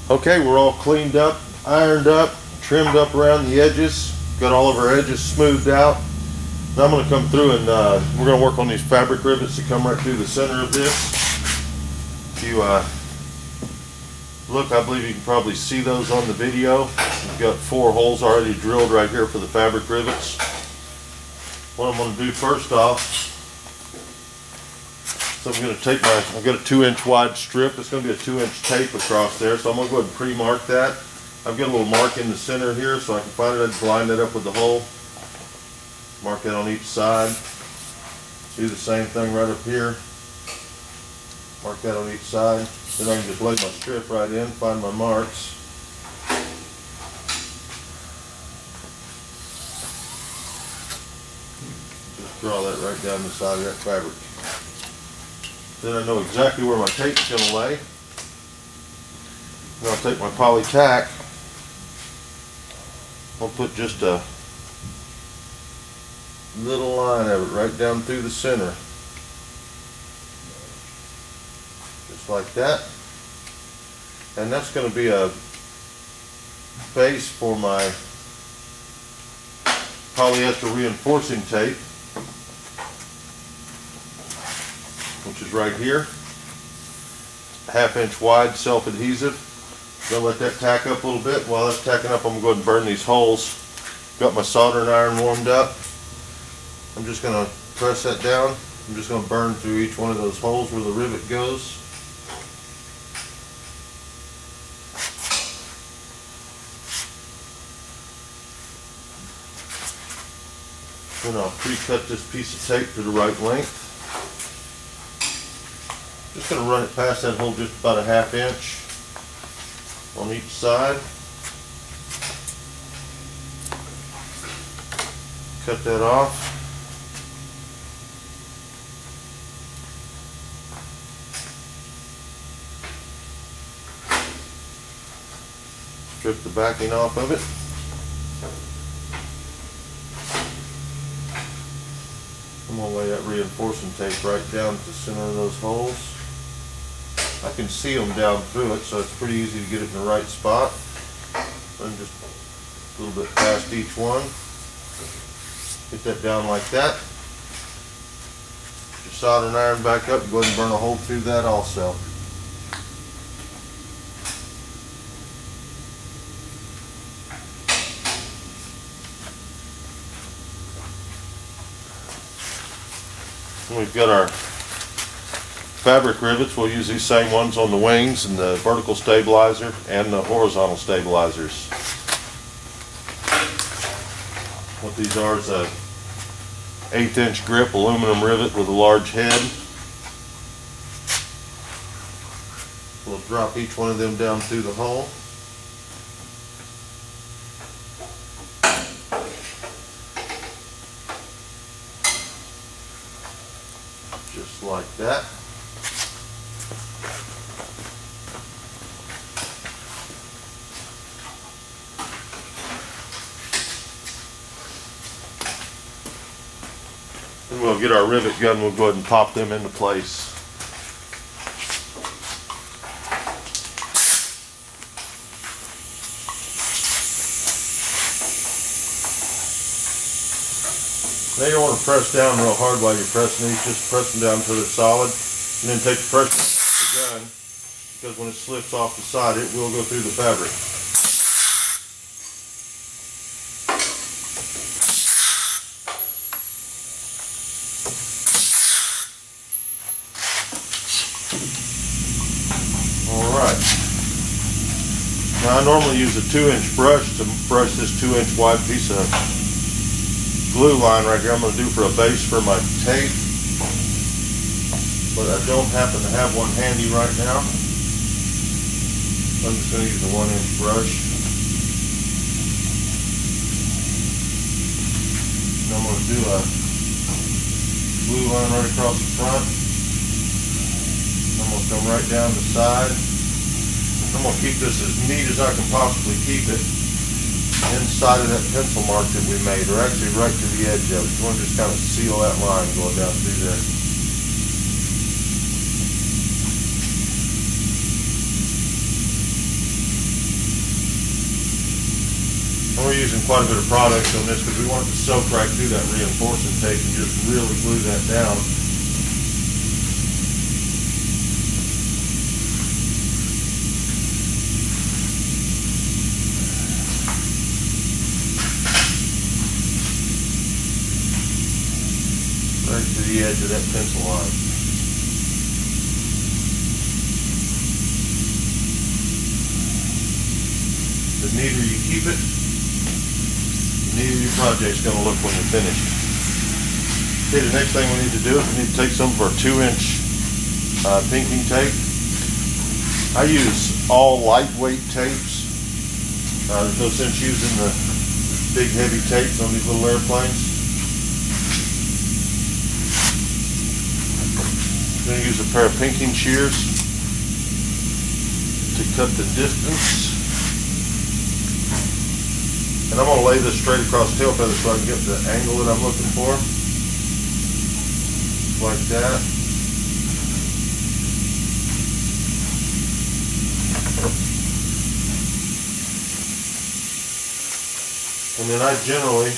Okay, we're all cleaned up, ironed up, trimmed up around the edges. Got all of our edges smoothed out. Now I'm going to come through and we're going to work on these fabric rivets that come right through the center of this. If you look, I believe you can probably see those on the video. We've got 4 holes already drilled right here for the fabric rivets. What I'm going to do first off, so I'm going to take I've got a 2-inch wide strip. It's going to be a 2-inch tape across there, so I'm going to go ahead and pre-mark that. I've got a little mark in the center here so I can find it. I just line that up with the hole. Mark that on each side. Do the same thing right up here. Mark that on each side. Then I can just lay my strip right in, find my marks. Just draw that right down the side of that fabric. Then I know exactly where my tape's going to lay. Then I'll take my poly tack. I'll put just a little line of it right down through the center. Just like that. And that's going to be a base for my polyester reinforcing tape, which is right here. 1/2 inch wide, self-adhesive. Gonna let that tack up a little bit. While that's tacking up, I'm going to go ahead and burn these holes. Got my soldering iron warmed up. I'm just going to press that down. I'm just going to burn through each one of those holes where the rivet goes. Then I'll pre-cut this piece of tape to the right length. Just going to run it past that hole just about 1/2 inch on each side. Cut that off. Strip the backing off of it. I'm going to lay that reinforcing tape right down to the center of those holes. I can see them down through it, so it's pretty easy to get it in the right spot. Run just a little bit past each one. Get that down like that. Put your soldering iron back up and go ahead and burn a hole through that also. And we've got our fabric rivets. We'll use these same ones on the wings and the vertical stabilizer and the horizontal stabilizers. What these are is a 1/8 inch grip aluminum rivet with a large head. We'll drop each one of them down through the hole. Just like that. And we'll get our rivet gun, we'll go ahead and pop them into place. Now you don't want to press down real hard while you're pressing these, just press them down until they're solid, and then take the pressure off the gun, because when it slips off the side, it will go through the fabric. Alright. Now I normally use a 2-inch brush to brush this 2-inch wide piece of glue line right here. I'm going to do for a base for my tape, but I don't happen to have one handy right now. I'm just going to use a 1-inch brush. And I'm going to do a glue line right across the front. I'm going to come right down the side. I'm going to keep this as neat as I can possibly keep it inside of that pencil mark that we made, or actually right to the edge of it. You want to just kind of seal that line going down through there. using quite a bit of product on this because we want it to soak right through that reinforcing tape and just really glue that down. Right to the edge of that pencil line. The neater you keep it, the neater your project's going to look when you're finished. Okay, the next thing we need to do is we need to take some of our 2-inch pinking tape. I use all lightweight tapes. There's no sense using the big heavy tapes on these little airplanes. I'm going to use a pair of pinking shears to cut the distance. And I'm going to lay this straight across the tail feather so I can get the angle that I'm looking for. Like that. And then I generally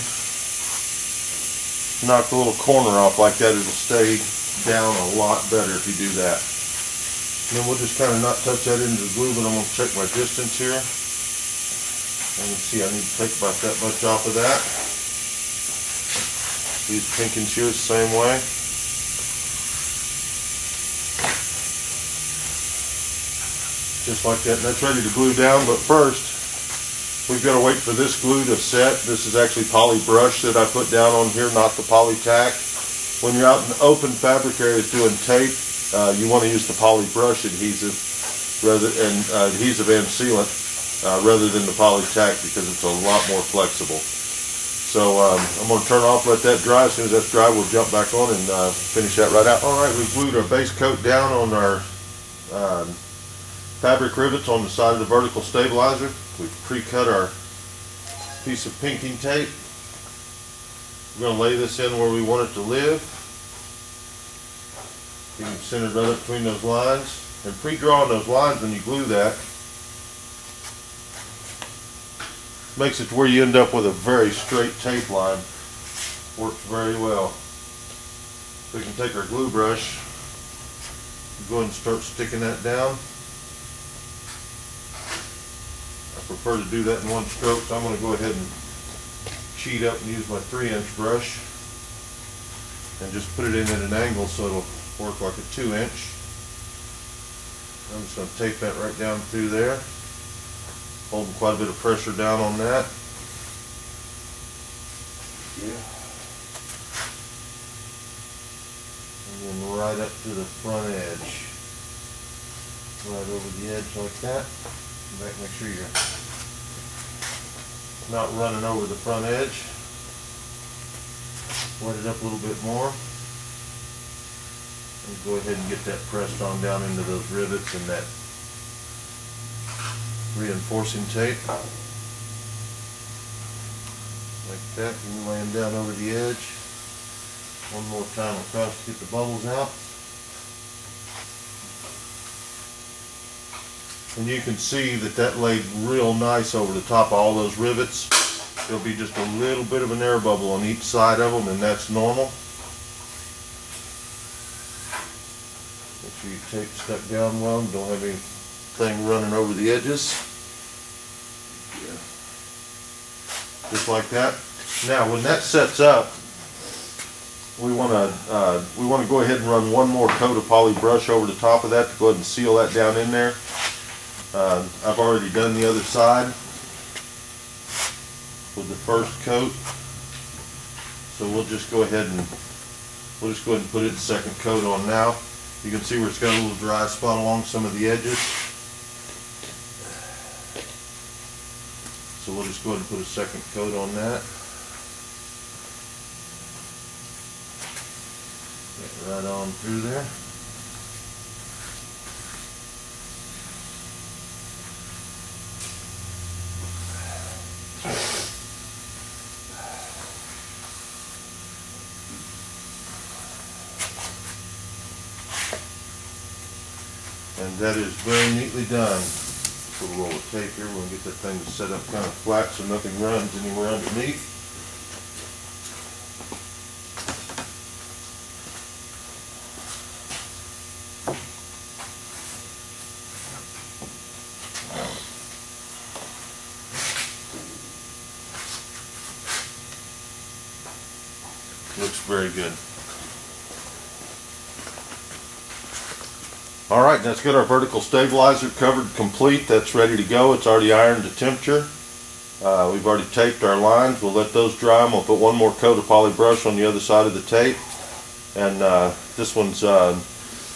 knock the little corner off like that. It'll stay down a lot better if you do that. And then we'll just kind of not touch that into the glue, but I'm going to check my distance here. And you see I need to take about that much off of that. Use pinking shears the same way. Just like that, and that's ready to glue down, but first we've got to wait for this glue to set. This is actually poly brush that I put down on here, not the poly tack. When you're out in open fabric areas doing tape, you want to use the poly brush adhesive adhesive and sealant rather than the poly tack because it's a lot more flexible. So I'm going to turn off, let that dry. As soon as that's dry, we'll jump back on and finish that right out. All right, we've glued our base coat down on our fabric rivets on the side of the vertical stabilizer. We've pre-cut our piece of pinking tape. We're going to lay this in where we want it to live. You can center it right up between those lines. And pre-drawing those lines when you glue that makes it to where you end up with a very straight tape line. Works very well. We can take our glue brush, go ahead and start sticking that down. I prefer to do that in one stroke, so I'm going to go ahead and cheat up and use my 3-inch brush and just put it in at an angle so it'll work like a 2-inch. I'm just going to tape that right down through there, holding quite a bit of pressure down on that. Yeah. And then right up to the front edge. Right over the edge like that. Make sure you're not running over the front edge. Wet it up a little bit more. And go ahead and get that pressed on down into those rivets and that reinforcing tape. Like that. And lay them down over the edge. One more time across to get the bubbles out. And you can see that that laid real nice over the top of all those rivets. There'll be just a little bit of an air bubble on each side of them, and that's normal. Make sure your tape's stuck down well and don't have anything running over the edges. Yeah. Just like that. Now, when that sets up, we want to go ahead and run one more coat of poly brush over the top of that to go ahead and seal that down in there. I've already done the other side with the first coat, so we'll just go ahead and put it the second coat on now. You can see where it's got a little dry spot along some of the edges, so we'll just go ahead and put a second coat on that. Get right on through there. And that is very neatly done. Put a roll of tape here. We're going to get that thing set up kind of flat so nothing runs anywhere underneath. Looks very good. Alright, that's got our vertical stabilizer covered complete. That's ready to go. It's already ironed to temperature. We've already taped our lines. We'll let those dry and we'll put one more coat of poly brush on the other side of the tape. And this one's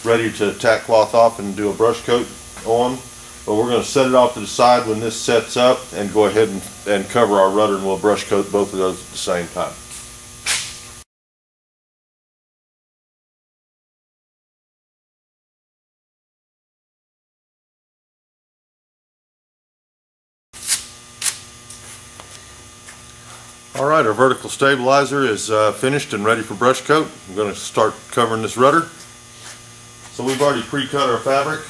ready to tack cloth off and do a brush coat on. But we're going to set it off to the side when this sets up and go ahead and cover our rudder, and we'll brush coat both of those at the same time. Alright, our vertical stabilizer is finished and ready for brush coat. I'm going to start covering this rudder. So we've already pre-cut our fabric.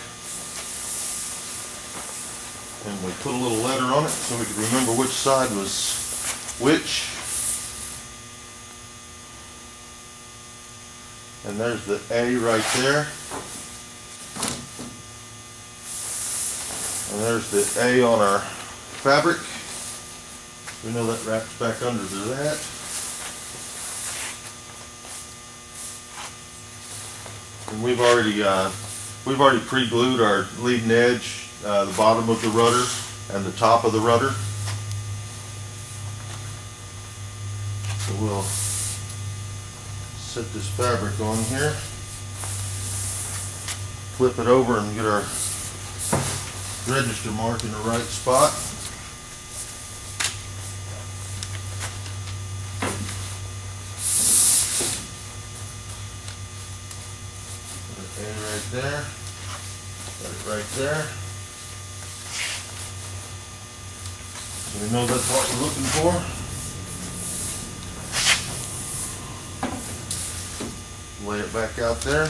And we put a little letter on it so we can remember which side was which. And there's the A right there. And there's the A on our fabric. We know that wraps back under to that. And we've already pre-glued our leading edge, the bottom of the rudder and the top of the rudder. So we'll set this fabric on here, flip it over and get our register mark in the right spot. Right there, got it right there. So we know that's what we're looking for. Lay it back out there.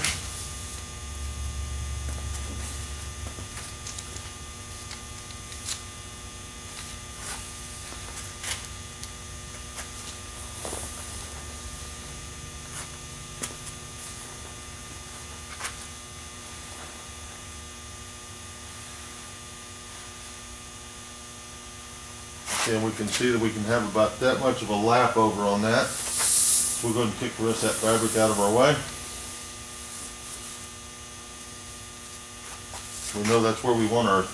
And we can see that we can have about that much of a lap over on that. So we're going to kick the rest of that fabric out of our way. We know that's where we want our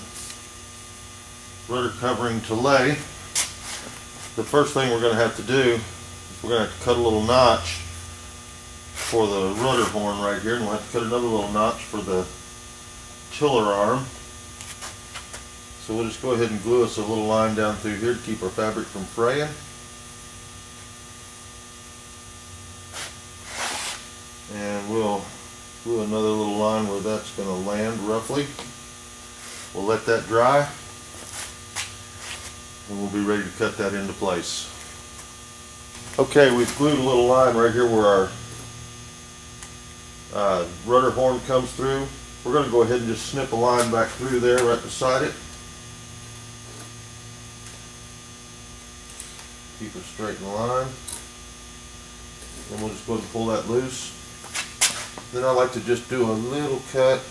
rudder covering to lay. The first thing we're going to have to do is we're going to have to cut a little notch for the rudder horn right here, and we'll have to cut another little notch for the tiller arm. So we'll just go ahead and glue us a little line down through here to keep our fabric from fraying. And we'll glue another little line where that's going to land roughly. We'll let that dry and we'll be ready to cut that into place. Okay, we've glued a little line right here where our rudder horn comes through. We're going to go ahead and just snip a line back through there right beside it. Keep it straight in line. And we'll just go ahead and pull that loose. Then I like to just do a little cut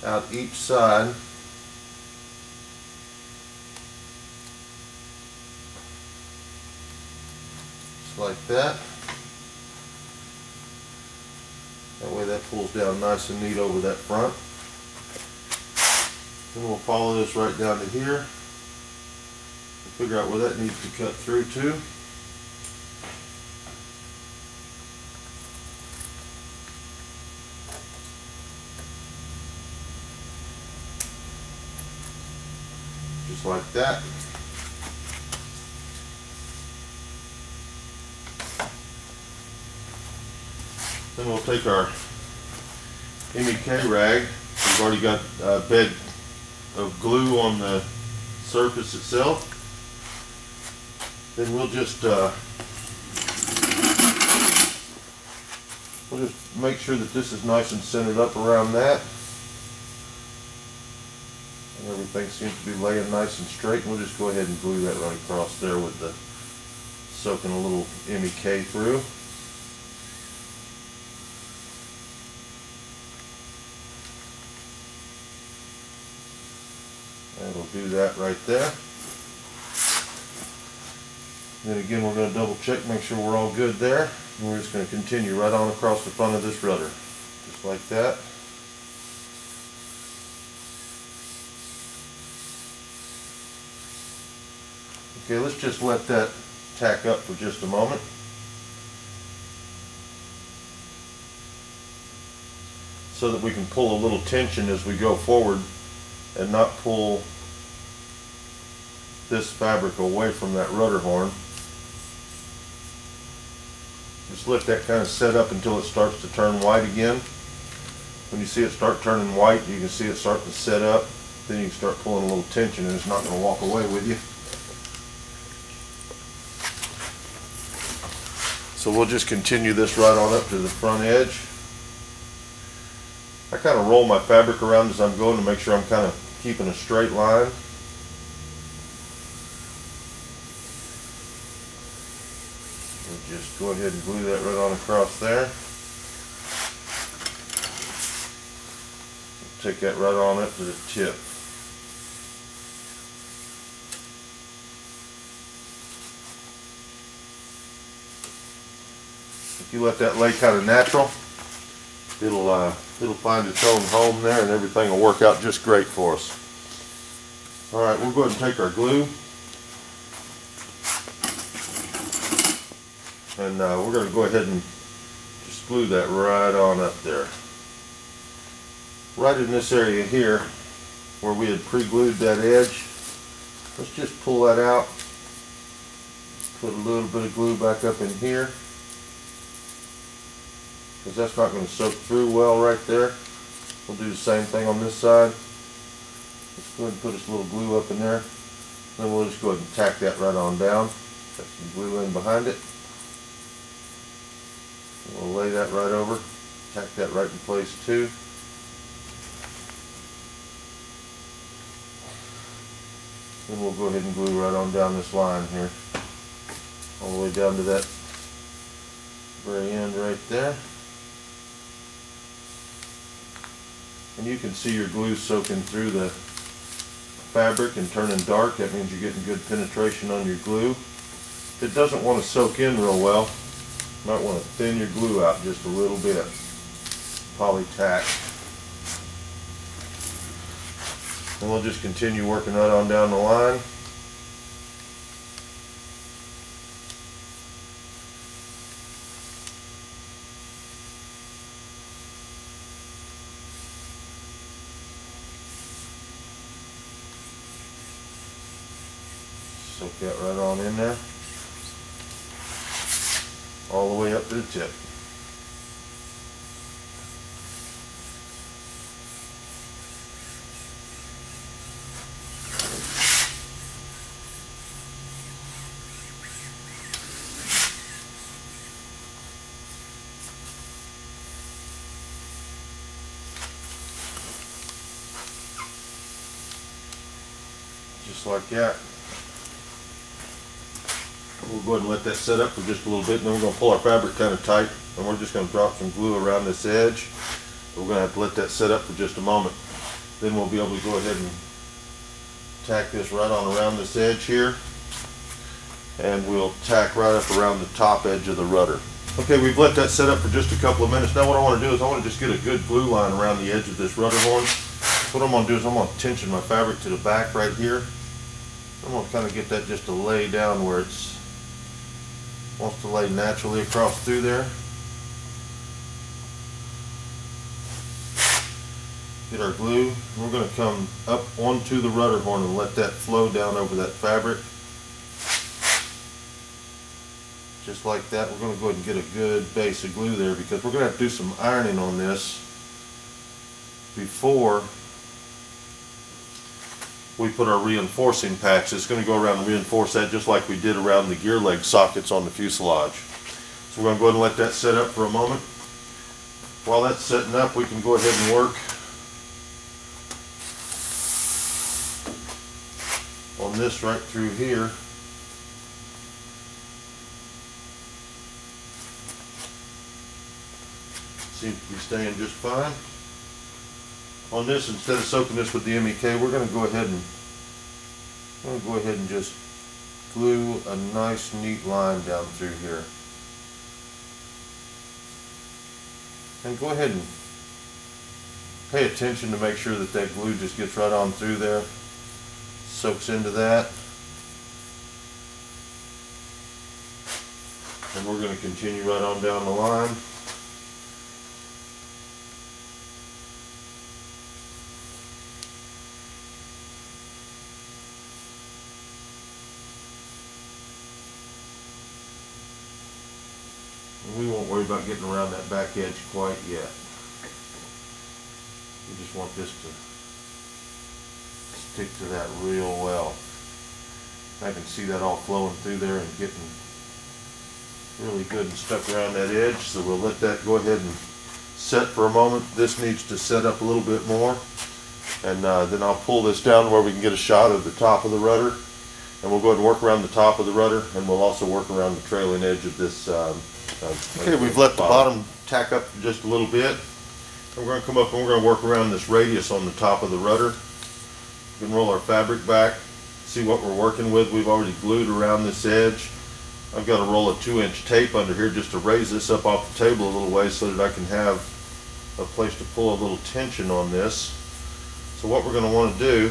out each side. Just like that. That way that pulls down nice and neat over that front. Then we'll follow this right down to here. Figure out where that needs to cut through to. Just like that. Then we'll take our MEK rag. We've already got a bed of glue on the surface itself. Then we'll just make sure that this is nice and centered up around that. There Everything seems to be laying nice and straight. We'll just go ahead and glue that right across there with the soaking a little MEK through. That'll do that right there. Then again, we're going to double check, make sure we're all good there. And we're just going to continue right on across the front of this rudder. Just like that. Okay, let's just let that tack up for just a moment. So that we can pull a little tension as we go forward and not pull this fabric away from that rudder horn. Just let that kind of set up until it starts to turn white again. When you see it start turning white, you can see it start to set up. Then you can start pulling a little tension and it's not going to walk away with you. So we'll just continue this right on up to the front edge. I kind of roll my fabric around as I'm going to make sure I'm kind of keeping a straight line. We'll just go ahead and glue that right on across there. Take that right on up to the tip. If you let that lay kind of natural, it'll find its own home there and everything will work out just great for us. Alright, we'll go ahead and take our glue and we're going to go ahead and just glue that right on up there. Right in this area here where we had pre-glued that edge, let's just pull that out, put a little bit of glue back up in here, because that's not going to soak through well right there. We'll do the same thing on this side. Let's go ahead and put this little glue up in there. Then we'll just go ahead and tack that right on down. Got some glue in behind it. We'll lay that right over. Tack that right in place too. Then we'll go ahead and glue right on down this line here. All the way down to that very end right there. And you can see your glue soaking through the fabric and turning dark. That means you're getting good penetration on your glue. If it doesn't want to soak in real well, you might want to thin your glue out just a little bit. Poly tack. And we'll just continue working right on down the line. Soak that right on in there, all the way up to the tip. Just like that. We'll go ahead and let that set up for just a little bit, and then we're going to pull our fabric kind of tight, and we're just going to drop some glue around this edge. We're going to have to let that set up for just a moment. Then we'll be able to go ahead and tack this right on around this edge here, and we'll tack right up around the top edge of the rudder. Okay, we've let that set up for just a couple of minutes. Now what I want to do is I want to just get a good glue line around the edge of this rudder horn. What I'm going to do is I'm going to tension my fabric to the back right here. I'm going to kind of get that just to lay down where it's wants to lay naturally across through there. Get our glue. We're going to come up onto the rudder horn and let that flow down over that fabric. Just like that. We're going to go ahead and get a good base of glue there because we're going to have to do some ironing on this before we put our reinforcing packs. It's going to go around and reinforce that just like we did around the gear leg sockets on the fuselage. So we're going to go ahead and let that set up for a moment. While that's setting up, we can go ahead and work on this right through here. Seems to be staying just fine. On this, instead of soaking this with the MEK, we're going to go ahead and just glue a nice neat line down through here. And go ahead and pay attention to make sure that that glue just gets right on through there, soaks into that. And we're going to continue right on down the line. We won't worry about getting around that back edge quite yet. We just want this to stick to that real well. I can see that all flowing through there and getting really good and stuck around that edge. So we'll let that go ahead and set for a moment. This needs to set up a little bit more. And then I'll pull this down where we can get a shot of the top of the rudder. And we'll go ahead and work around the top of the rudder, and we'll also work around the trailing edge of this. Okay, we've let the bottom tack up just a little bit. And we're going to come up and we're going to work around this radius on the top of the rudder. We can roll our fabric back, see what we're working with. We've already glued around this edge. I've got to roll a 2-inch tape under here just to raise this up off the table a little ways so that I can have a place to pull a little tension on this. So what we're going to want to do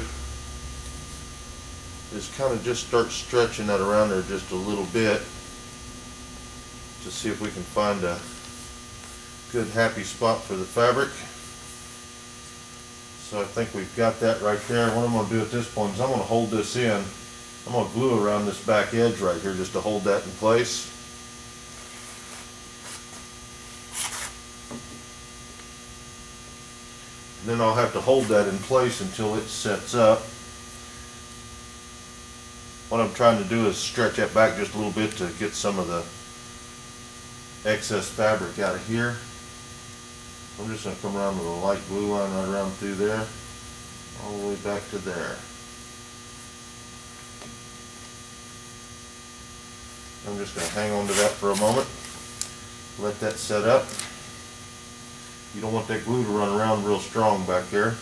is kind of just start stretching that around there just a little bit to see if we can find a good happy spot for the fabric. So I think we've got that right there. What I'm going to do at this point is I'm going to hold this in. I'm going to glue around this back edge right here just to hold that in place. And then I'll have to hold that in place until it sets up. What I'm trying to do is stretch that back just a little bit to get some of the excess fabric out of here. I'm just going to come around with a light glue line right around through there, all the way back to there. I'm just going to hang on to that for a moment, let that set up. You don't want that glue to run around real strong back there,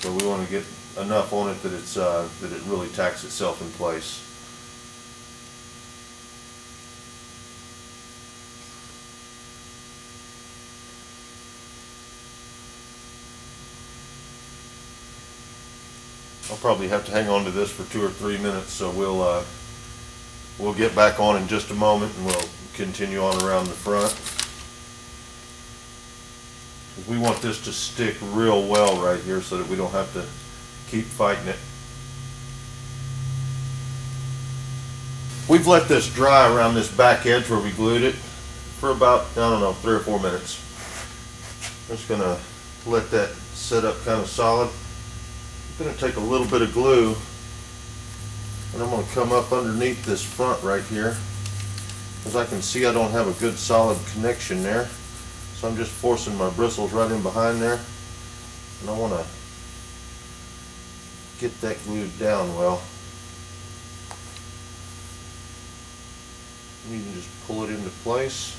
so we want to get enough on it that it's that it really tacks itself in place. I'll probably have to hang on to this for 2 or 3 minutes, so we'll get back on in just a moment and we'll continue on around the front. We want this to stick real well right here so that we don't have to keep fighting it. We've let this dry around this back edge where we glued it for about, I don't know, 3 or 4 minutes. I'm just going to let that set up kind of solid. I'm going to take a little bit of glue and I'm going to come up underneath this front right here. As I can see, I don't have a good solid connection there. So I'm just forcing my bristles right in behind there. And I want to get that glued down well. You can just pull it into place.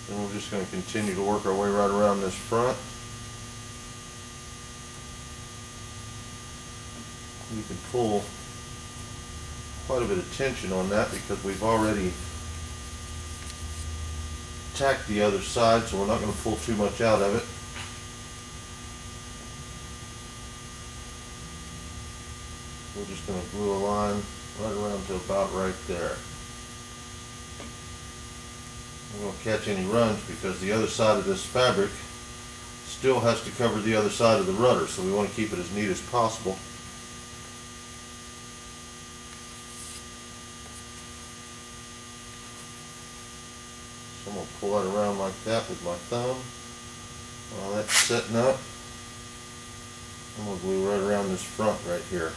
And we're just going to continue to work our way right around this front. You can pull quite a bit of tension on that because we've already tacked the other side, so we're not going to pull too much out of it. We're just going to glue a line right around to about right there. We won't catch any runs because the other side of this fabric still has to cover the other side of the rudder, so we want to keep it as neat as possible. So I'm going to pull that around like that with my thumb. While that's setting up, I'm going to glue right around this front right here.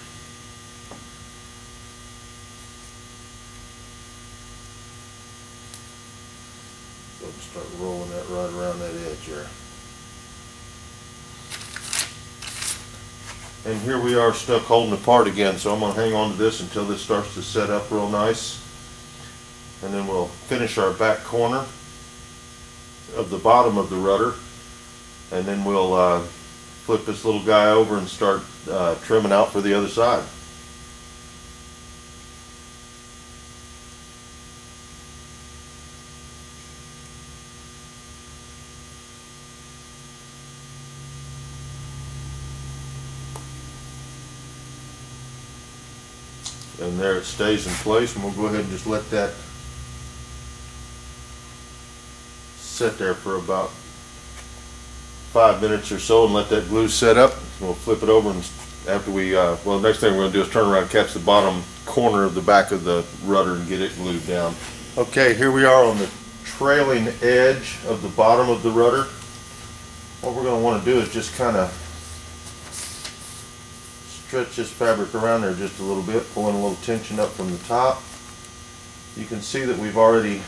Go ahead and start rolling that right around that edge here. And here we are stuck holding apart again, so I'm going to hang on to this until this starts to set up real nice. And then we'll finish our back corner of the bottom of the rudder, and then we'll flip this little guy over and start trimming out for the other side. And there it stays in place, and we'll go ahead and just let that sit there for about 5 minutes or so and let that glue set up. We'll flip it over, and after we, well, the next thing we're going to do is turn around and catch the bottom corner of the back of the rudder and get it glued down. Okay, here we are on the trailing edge of the bottom of the rudder. What we're going to want to do is just kind of stretch this fabric around there just a little bit, pulling a little tension up from the top. You can see that we've already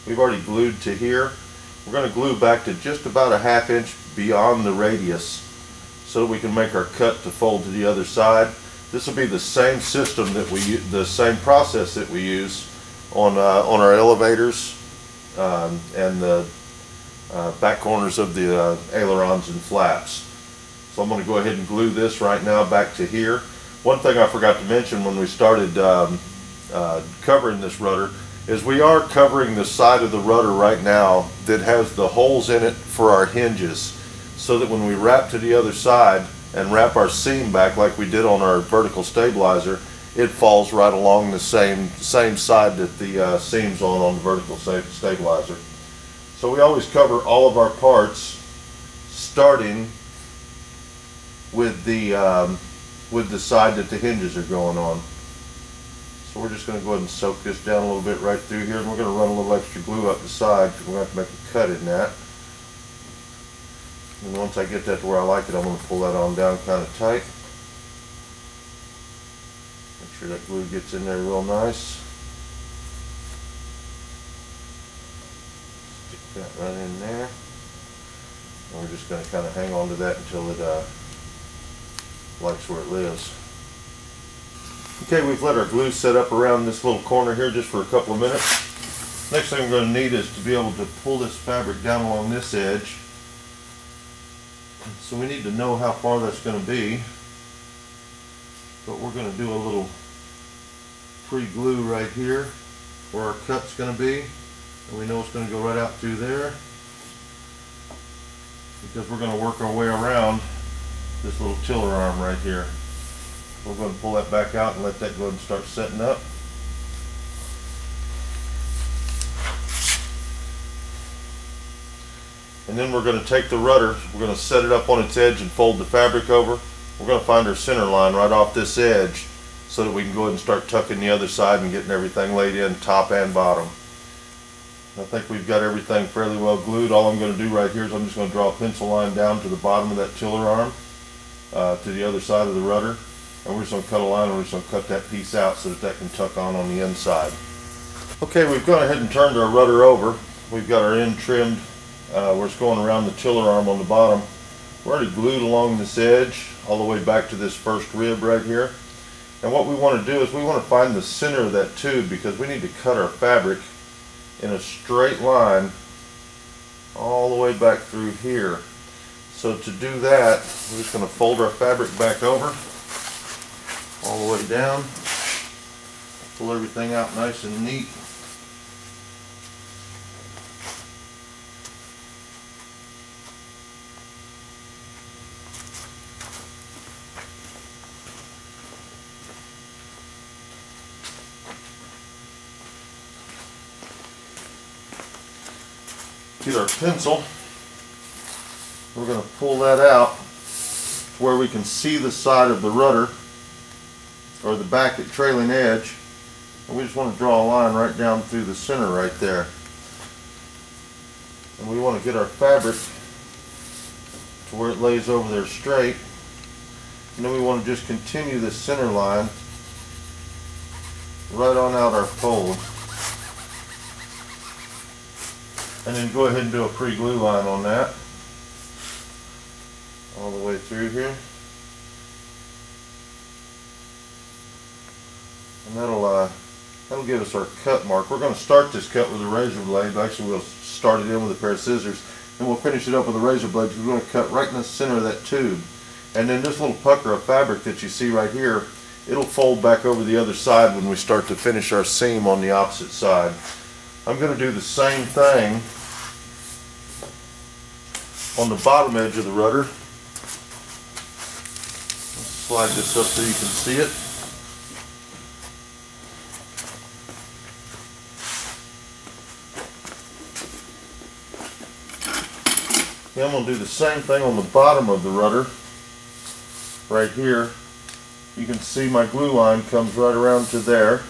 glued to here. We're going to glue back to just about a 1/2 inch beyond the radius so that we can make our cut to fold to the other side. This will be the same system that we use, the same process that we use on our elevators and the back corners of the ailerons and flaps. So I'm going to go ahead and glue this right now back to here. One thing I forgot to mention when we started covering this rudder is we are covering the side of the rudder right now that has the holes in it for our hinges, so that when we wrap to the other side and wrap our seam back like we did on our vertical stabilizer, it falls right along the same side that the seam's on the vertical stabilizer. So we always cover all of our parts starting with the side that the hinges are going on. So we're just going to go ahead and soak this down a little bit right through here, and we're going to run a little extra glue up the side because we're going to have to make a cut in that. And once I get that to where I like it, I'm going to pull that on down kind of tight. Make sure that glue gets in there real nice. Stick that right in there. And we're just going to kind of hang on to that until it likes where it lives. Okay, we've let our glue set up around this little corner here just for a couple of minutes. Next thing we're going to need is to be able to pull this fabric down along this edge. So we need to know how far that's going to be. But we're going to do a little pre-glue right here where our cut's going to be. And we know it's going to go right out through there, because we're going to work our way around this little tiller arm right here. We're going to pull that back out and let that go ahead and start setting up. And then we're going to take the rudder, we're going to set it up on its edge and fold the fabric over. We're going to find our center line right off this edge so that we can go ahead and start tucking the other side and getting everything laid in, top and bottom. I think we've got everything fairly well glued. All I'm going to do right here is I'm just going to draw a pencil line down to the bottom of that tiller arm to the other side of the rudder. And we're just going to cut a line, and we're just going to cut that piece out so that that can tuck on the inside. Okay, we've gone ahead and turned our rudder over. We've got our end trimmed where it's going around the tiller arm on the bottom. We're already glued along this edge all the way back to this first rib right here. And what we want to do is we want to find the center of that tube, because we need to cut our fabric in a straight line all the way back through here. So to do that, we're just going to fold our fabric back over all the way down, pull everything out nice and neat. Get our pencil, we're going to pull that out where we can see the side of the rudder, or the back at trailing edge, and we just want to draw a line right down through the center right there. And we want to get our fabric to where it lays over there straight. And then we want to just continue this center line right on out our fold. And then go ahead and do a pre-glue line on that all the way through here. And that'll give us our cut mark. We're going to start this cut with a razor blade. Actually, we'll start it in with a pair of scissors, and we'll finish it up with a razor blade because we're going to cut right in the center of that tube. And then this little pucker of fabric that you see right here, it'll fold back over the other side when we start to finish our seam on the opposite side. I'm going to do the same thing on the bottom edge of the rudder. Let's slide this up so you can see it. Then I'm going to do the same thing on the bottom of the rudder. Right here, you can see my glue line comes right around to there.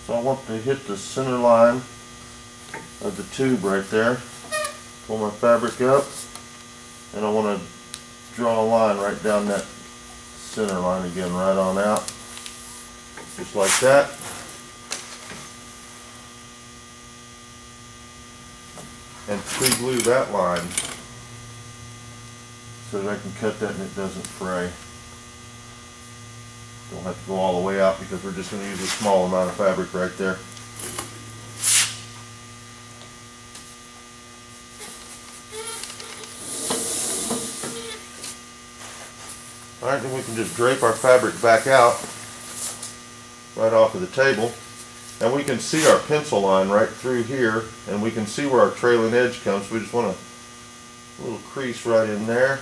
So I want to hit the center line of the tube right there. Pull my fabric up, and I want to draw a line right down that center line again, right on out. Just like that. And pre-glue that line so that I can cut that and it doesn't fray. Don't have to go all the way out because we're just going to use a small amount of fabric right there. Alright, then we can just drape our fabric back out right off of the table. And we can see our pencil line right through here, and we can see where our trailing edge comes. We just want a little crease right in there.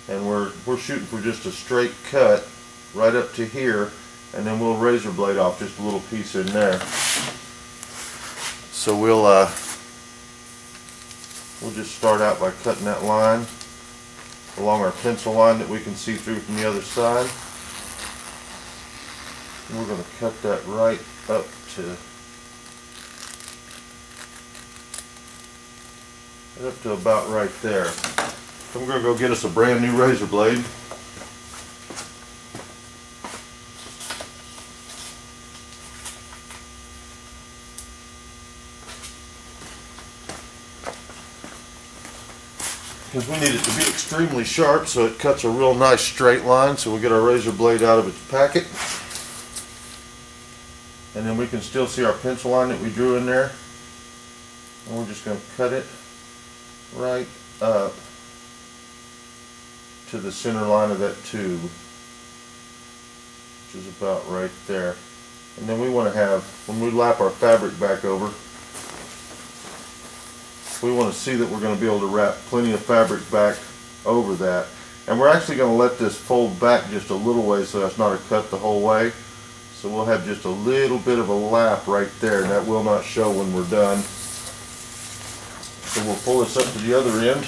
And we're shooting for just a straight cut right up to here, and then we'll razor blade off just a little piece in there. So we'll just start out by cutting that line along our pencil line that we can see through from the other side. And we're going to cut that right up to about right there. So I'm going to go get us a brand new razor blade. Because we need it to be extremely sharp so it cuts a real nice straight line. So we'll get our razor blade out of its packet. And then we can still see our pencil line that we drew in there. And we're just going to cut it right up to the center line of that tube, which is about right there. And then we want to have, when we lap our fabric back over, we want to see that we're going to be able to wrap plenty of fabric back over that. And we're actually going to let this fold back just a little way so that's not a cut the whole way. So we'll have just a little bit of a lap right there, and that will not show when we're done. So we'll pull this up to the other end,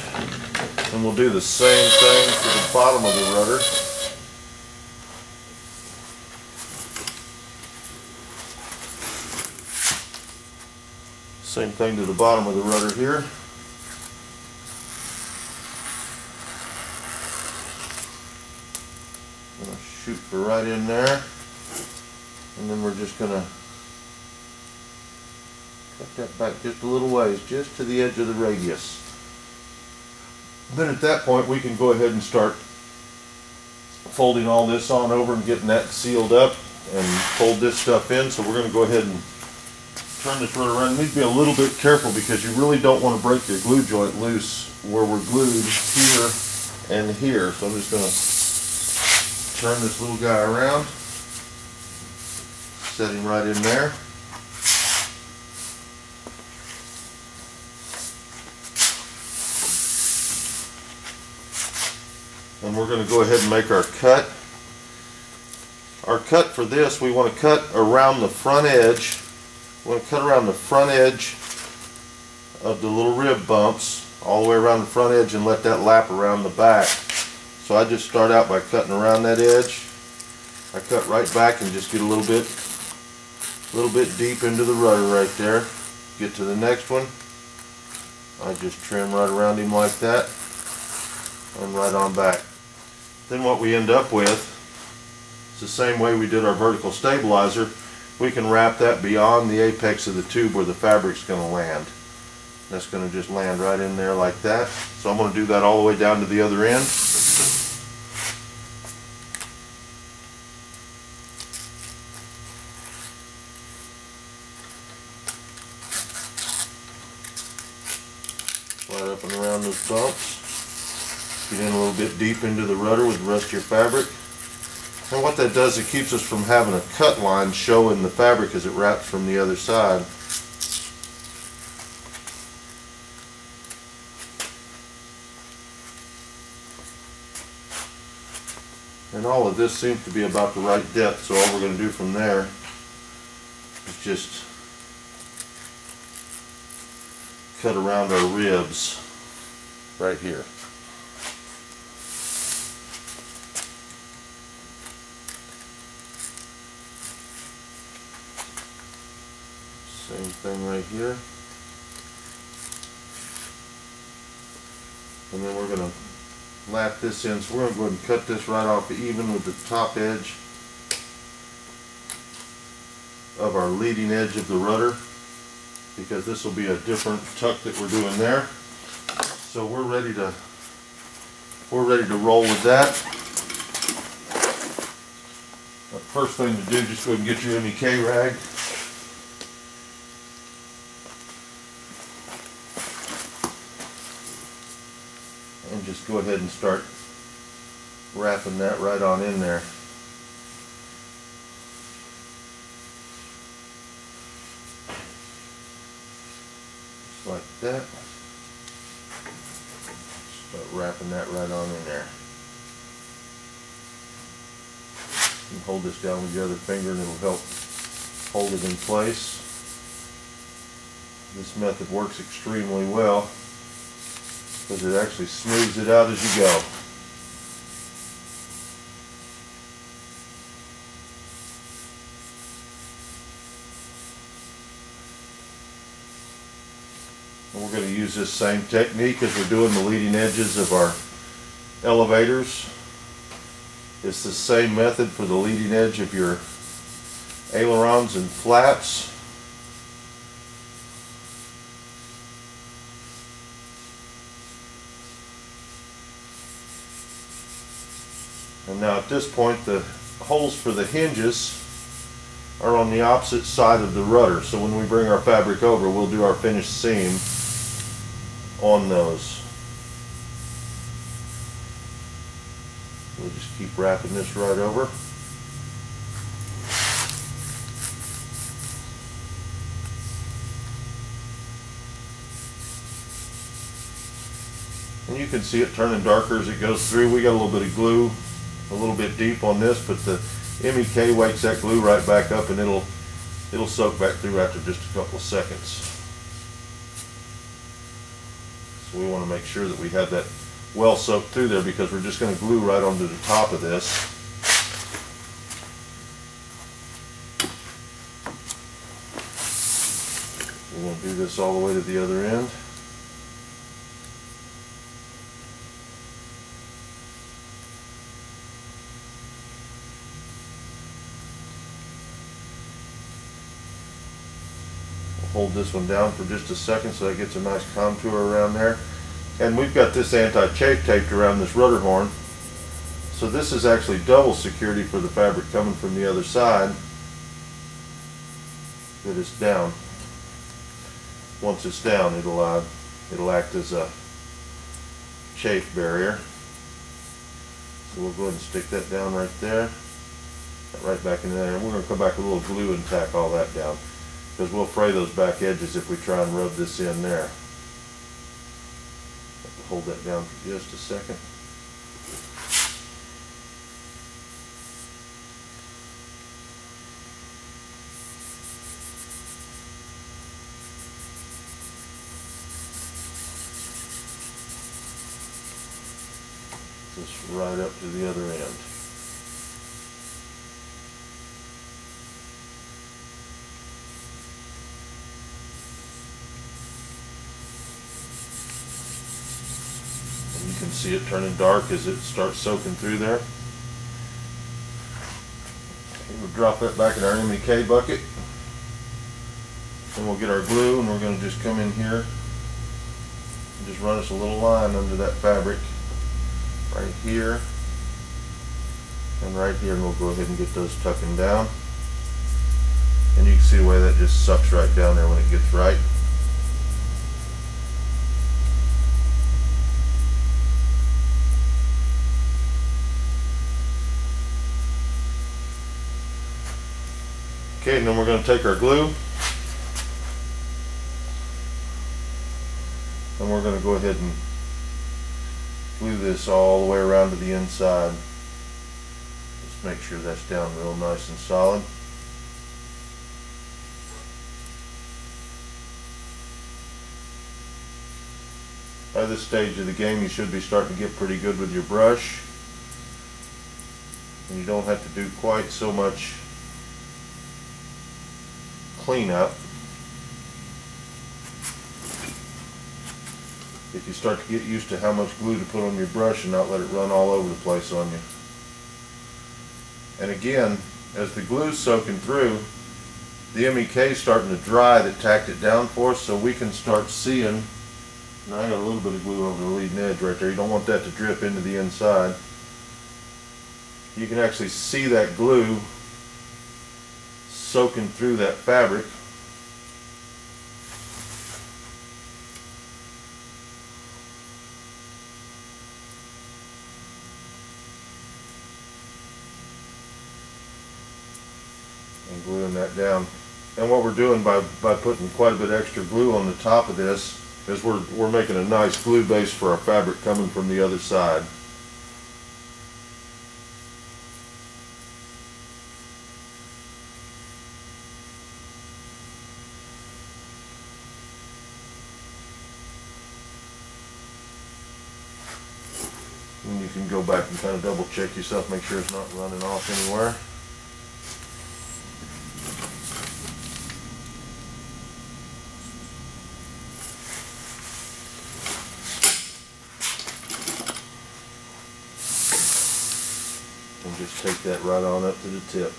and we'll do the same thing to the bottom of the rudder. Same thing to the bottom of the rudder here. I'm going to shoot for right in there, and then we're just going to cut that back just a little ways, just to the edge of the radius. Then at that point we can go ahead and start folding all this on over and getting that sealed up and fold this stuff in. So we're going to go ahead and turn this rudder around. You need to be a little bit careful because you really don't want to break your glue joint loose where we're glued here and here. So I'm just going to turn this little guy around, set him right in there. And we're going to go ahead and make our cut. Our cut for this, we want to cut around the front edge. We want to cut around the front edge of the little rib bumps, all the way around the front edge, and let that lap around the back. So I just start out by cutting around that edge. I cut right back and just get a little bit deep into the rudder right there. Get to the next one. I just trim right around him like that. and right on back. Then what we end up with is the same way we did our vertical stabilizer. We can wrap that beyond the apex of the tube where the fabric's going to land. That's going to just land right in there like that. So I'm going to do that all the way down to the other end. Slide up and around those bumps. Get in a little bit deep into the rudder with the rest of your fabric. And what that does, it keeps us from having a cut line show in the fabric as it wraps from the other side. And all of this seems to be about the right depth, so all we're going to do from there is just cut around our ribs right here. Same thing right here. And then we're going to lap this in, so we're going to go ahead and cut this right off even with the top edge of our leading edge of the rudder, because this will be a different tuck that we're doing there. So we're ready to roll with that. The first thing to do, just go ahead and get your MEK rag. And just go ahead and start wrapping that right on in there. Just like that. Start wrapping that right on in there. You can hold this down with your other finger and it'll help hold it in place. This method works extremely well because it actually smooths it out as you go. And we're going to use this same technique as we're doing the leading edges of our elevators. It's the same method for the leading edge of your ailerons and flaps. And now at this point, the holes for the hinges are on the opposite side of the rudder. So when we bring our fabric over, we'll do our finished seam on those. We'll just keep wrapping this right over. And you can see it turning darker as it goes through. We got a little bit of glue a little bit deep on this, but the MEK wakes that glue right back up and it'll soak back through after just a couple of seconds. So we want to make sure that we have that well soaked through there, because we're just going to glue right onto the top of this. We're going to do this all the way to the other end. Hold this one down for just a second so that gets a nice contour around there. And we've got this anti-chafe taped around this rudder horn. So this is actually double security for the fabric coming from the other side that is down. Once it's down, it'll act as a chafe barrier. So we'll go ahead and stick that down right there, right back in there. And we're going to come back with a little glue and tack all that down, because we'll fray those back edges if we try and rub this in there. Have to hold that down for just a second. Just right up to the other end. can see it turning dark as it starts soaking through there. Okay, we'll drop that back in our MEK bucket. Then we'll get our glue, and we're going to just come in here and just run us a little line under that fabric right here and right here, and we'll go ahead and get those tucking down. And you can see the way that just sucks right down there when it gets right. Okay, and then we're going to take our glue and we're going to go ahead and glue this all the way around to the inside. Just make sure that's down real nice and solid. By this stage of the game, you should be starting to get pretty good with your brush, and you don't have to do quite so much cleanup. If you start to get used to how much glue to put on your brush and not let it run all over the place on you. And again, as the glue's soaking through, the MEK is starting to dry that tacked it down for us, so we can start seeing. Now I got a little bit of glue over the leading edge right there. You don't want that to drip into the inside. You can actually see that glue soaking through that fabric. And gluing that down. And what we're doing by putting quite a bit extra glue on the top of this is we're making a nice glue base for our fabric coming from the other side. And you can go back and kind of double check yourself, make sure it's not running off anywhere. And just take that right on up to the tip.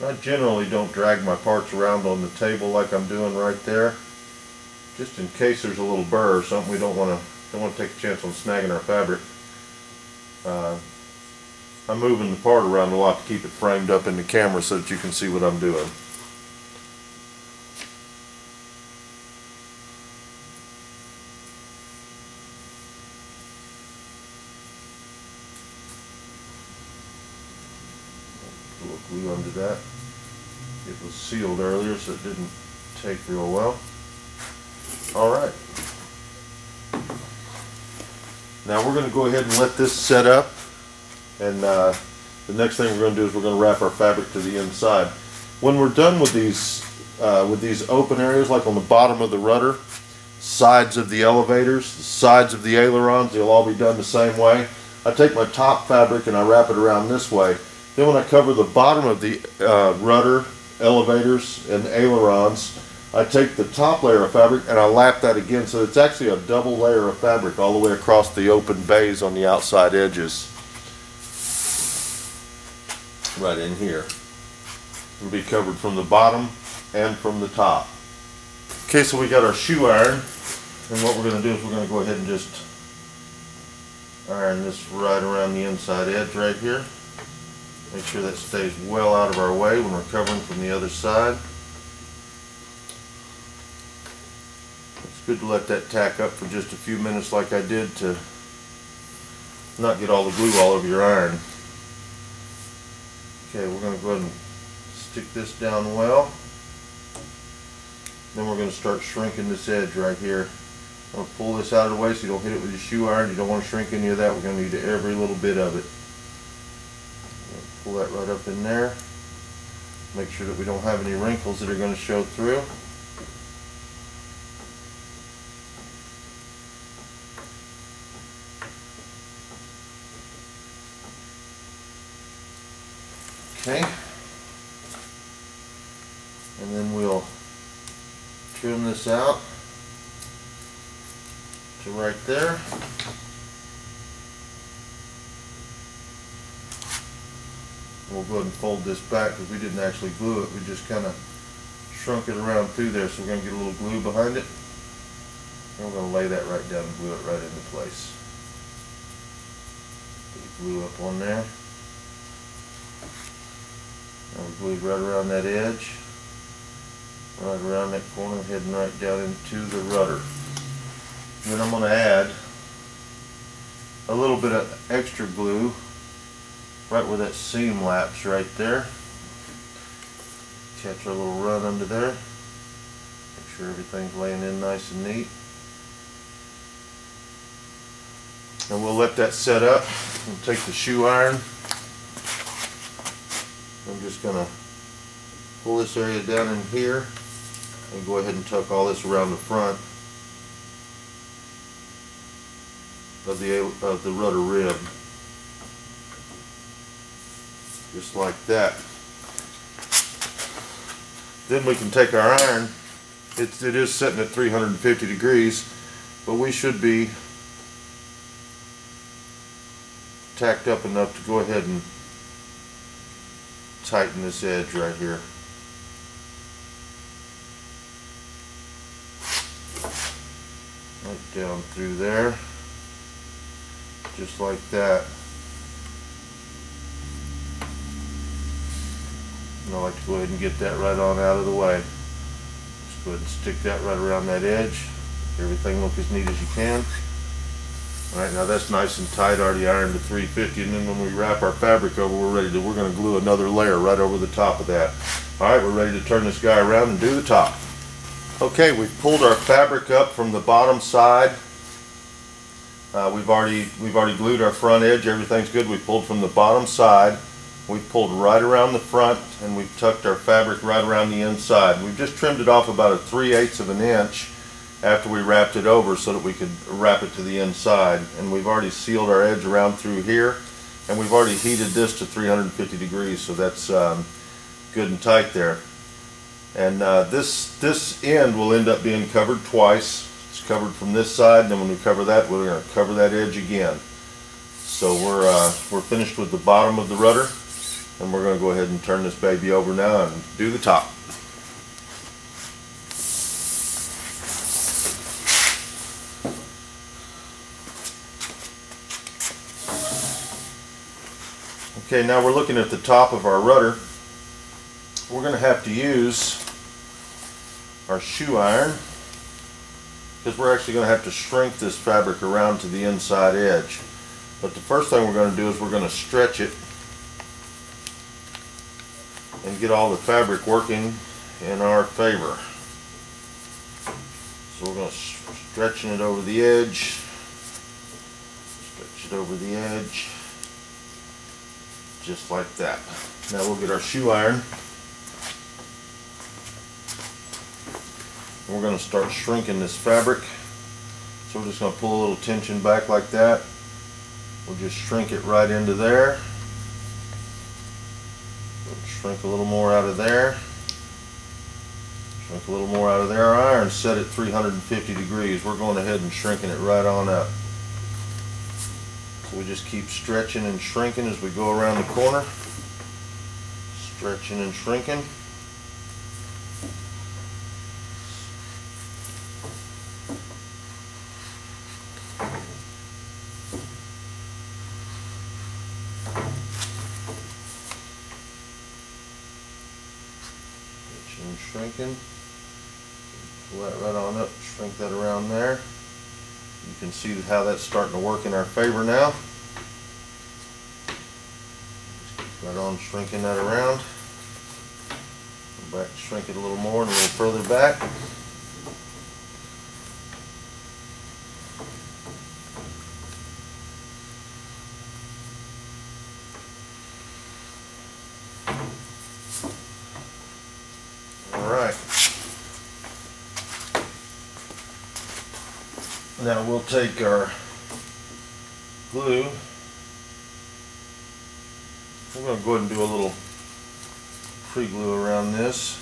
I generally don't drag my parts around on the table like I'm doing right there, just in case there's a little burr or something. We don't want to take a chance on snagging our fabric. I'm moving the part around a lot to keep it framed up in the camera so that you can see what I'm doing. Put a little glue under that. It was sealed earlier, so it didn't take real well. Alright. Now we're going to go ahead and let this set up. And the next thing we're going to do is we're going to wrap our fabric to the inside. When we're done with these open areas, like on the bottom of the rudder, sides of the elevators, the sides of the ailerons, they'll all be done the same way. I take my top fabric and I wrap it around this way. Then when I cover the bottom of the rudder, elevators, and ailerons, I take the top layer of fabric and I lap that again, so it's actually a double layer of fabric all the way across the open bays on the outside edges. Right in here. It'll be covered from the bottom and from the top. Okay, so we got our shoe iron, and what we're going to do is we're going to go ahead and just iron this right around the inside edge right here. Make sure that stays well out of our way when we're covering from the other side. It's good to let that tack up for just a few minutes like I did to not get all the glue all over your iron. Okay, we're going to go ahead and stick this down well. Then we're going to start shrinking this edge right here. I'm going to pull this out of the way so you don't hit it with your shoe iron. You don't want to shrink any of that. We're going to need every little bit of it. Pull that right up in there. Make sure that we don't have any wrinkles that are going to show through. Okay. And then we'll trim this out to right there. We'll go ahead and fold this back because we didn't actually glue it. We just kind of shrunk it around through there, so we're going to get a little glue behind it. And we're going to lay that right down and glue it right into place. Put the glue up on there. And we glued right around that edge, right around that corner, heading right down into the rudder. And then I'm going to add a little bit of extra glue right where that seam laps right there. Catch our little run under there. Make sure everything's laying in nice and neat. And we'll let that set up. We'll take the shoe iron. I'm just going to pull this area down in here and go ahead and tuck all this around the front of the rudder rib. Just like that. Then we can take our iron. It is sitting at 350 degrees, but we should be tacked up enough to go ahead and tighten this edge right here. Right down through there, just like that. And I like to go ahead and get that right on out of the way. Just go ahead and stick that right around that edge. Everything look as neat as you can. Alright, now that's nice and tight, already ironed to 350, and then when we wrap our fabric over, we're going to glue another layer right over the top of that. Alright, we're ready to turn this guy around and do the top. Okay, we've pulled our fabric up from the bottom side. We've already glued our front edge, everything's good. We pulled from the bottom side. We've pulled right around the front, and we've tucked our fabric right around the inside. We've just trimmed it off about a 3/8 of an inch after we wrapped it over so that we could wrap it to the inside. And we've already sealed our edge around through here, and we've already heated this to 350 degrees, so that's good and tight there. And this end will end up being covered twice. It's covered from this side, and then when we cover that, we're going to cover that edge again. So we're finished with the bottom of the rudder, and we're going to go ahead and turn this baby over now and do the top. Okay, now we're looking at the top of our rudder. We're going to have to use our shoe iron because we're actually going to have to shrink this fabric around to the inside edge. But the first thing we're going to do is we're going to stretch it and get all the fabric working in our favor. So we're going to stretch it over the edge, stretch it over the edge, just like that. Now we'll get our shoe iron. We're going to start shrinking this fabric. So we're just going to pull a little tension back like that. We'll just shrink it right into there. We'll shrink a little more out of there. Shrink a little more out of there. Our iron's set at 350 degrees. We're going ahead and shrinking it right on up. So we just keep stretching and shrinking as we go around the corner. Stretching and shrinking. And shrinking. Pull that right on up, shrink that around there. You can see how that's starting to work in our favor now. Just keep right on shrinking that around. Go back, shrink it a little more and a little further back. Alright, now we'll take our glue. We're going to go ahead and do a little pre-glue around this.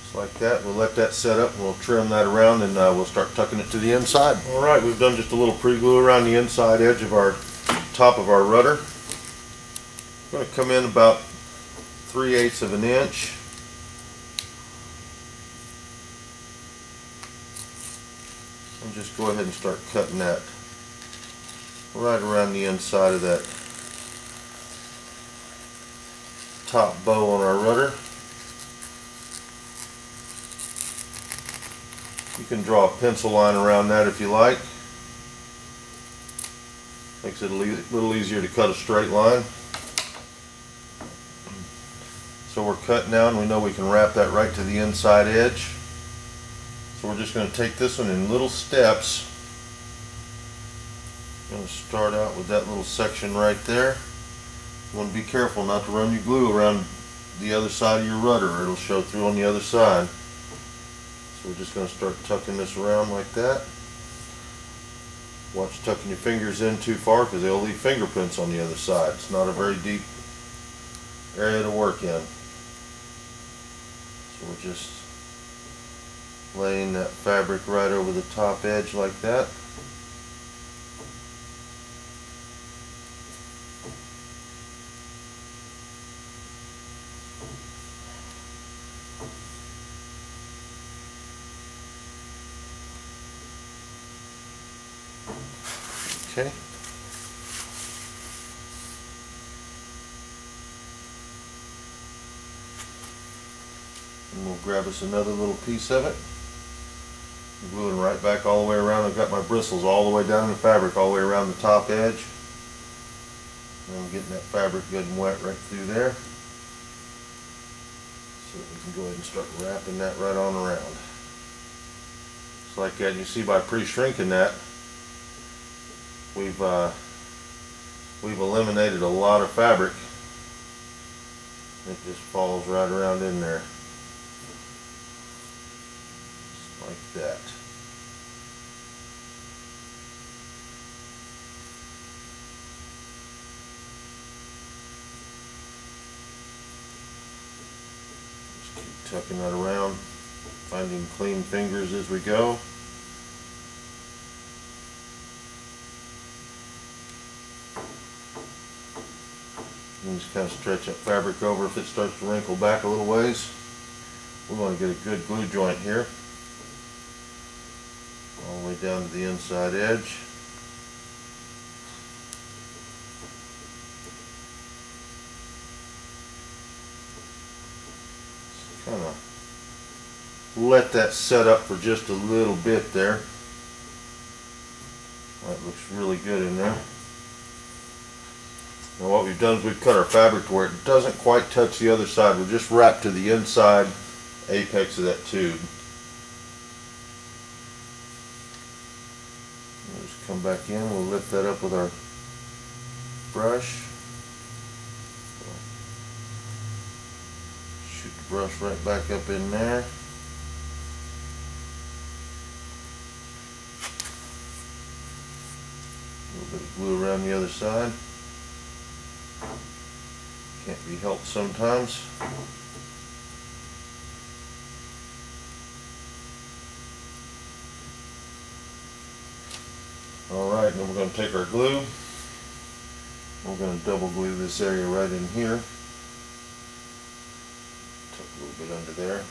Just like that. We'll let that set up and we'll trim that around, and we'll start tucking it to the inside. Alright, we've done just a little pre-glue around the inside edge of our top of our rudder. I'm going to come in about 3/8 of an inch. And just go ahead and start cutting that right around the inside of that top bow on our rudder. You can draw a pencil line around that if you like. Makes it a little easier to cut a straight line. So we're cutting now, and we know we can wrap that right to the inside edge. So we're just going to take this one in little steps. I'm going to start out with that little section right there. You want to be careful not to run your glue around the other side of your rudder, or it'll show through on the other side. So we're just going to start tucking this around like that. Watch tucking your fingers in too far, because they'll leave fingerprints on the other side. It's not a very deep area to work in. So we're just laying that fabric right over the top edge like that. Okay. And we'll grab us another little piece of it. Gluing right back all the way around. I've got my bristles all the way down in the fabric, all the way around the top edge. And I'm getting that fabric good and wet right through there. So we can go ahead and start wrapping that right on around. Just like that. And you see, by pre-shrinking that, we've eliminated a lot of fabric. It just falls right around in there. Just like that. Just keep tucking that around, finding clean fingers as we go. And just kind of stretch that fabric over. If it starts to wrinkle back a little ways, we want to get a good glue joint here, all the way down to the inside edge. Just kind of let that set up for just a little bit there. That looks really good in there. Now what we've done is we've cut our fabric to where it doesn't quite touch the other side. We're just wrapped to the inside apex of that tube. We'll just come back in. We'll lift that up with our brush. Shoot the brush right back up in there. A little bit of glue around the other side. Can't be helped sometimes. Alright, then we're going to take our glue. We're going to double glue this area right in here. Tuck a little bit under there.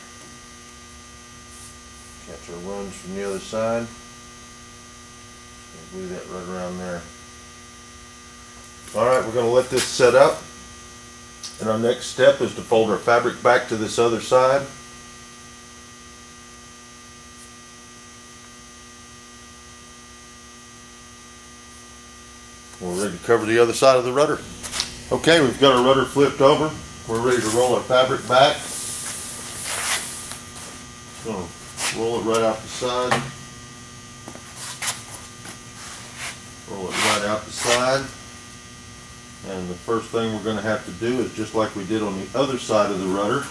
Catch our runs from the other side. Just glue that right around there. Alright, we're going to let this set up. And our next step is to fold our fabric back to this other side. We're ready to cover the other side of the rudder. Okay, we've got our rudder flipped over. We're ready to roll our fabric back. So roll it right out the side. Roll it right out the side. And the first thing we're going to have to do is, just like we did on the other side of the rudder,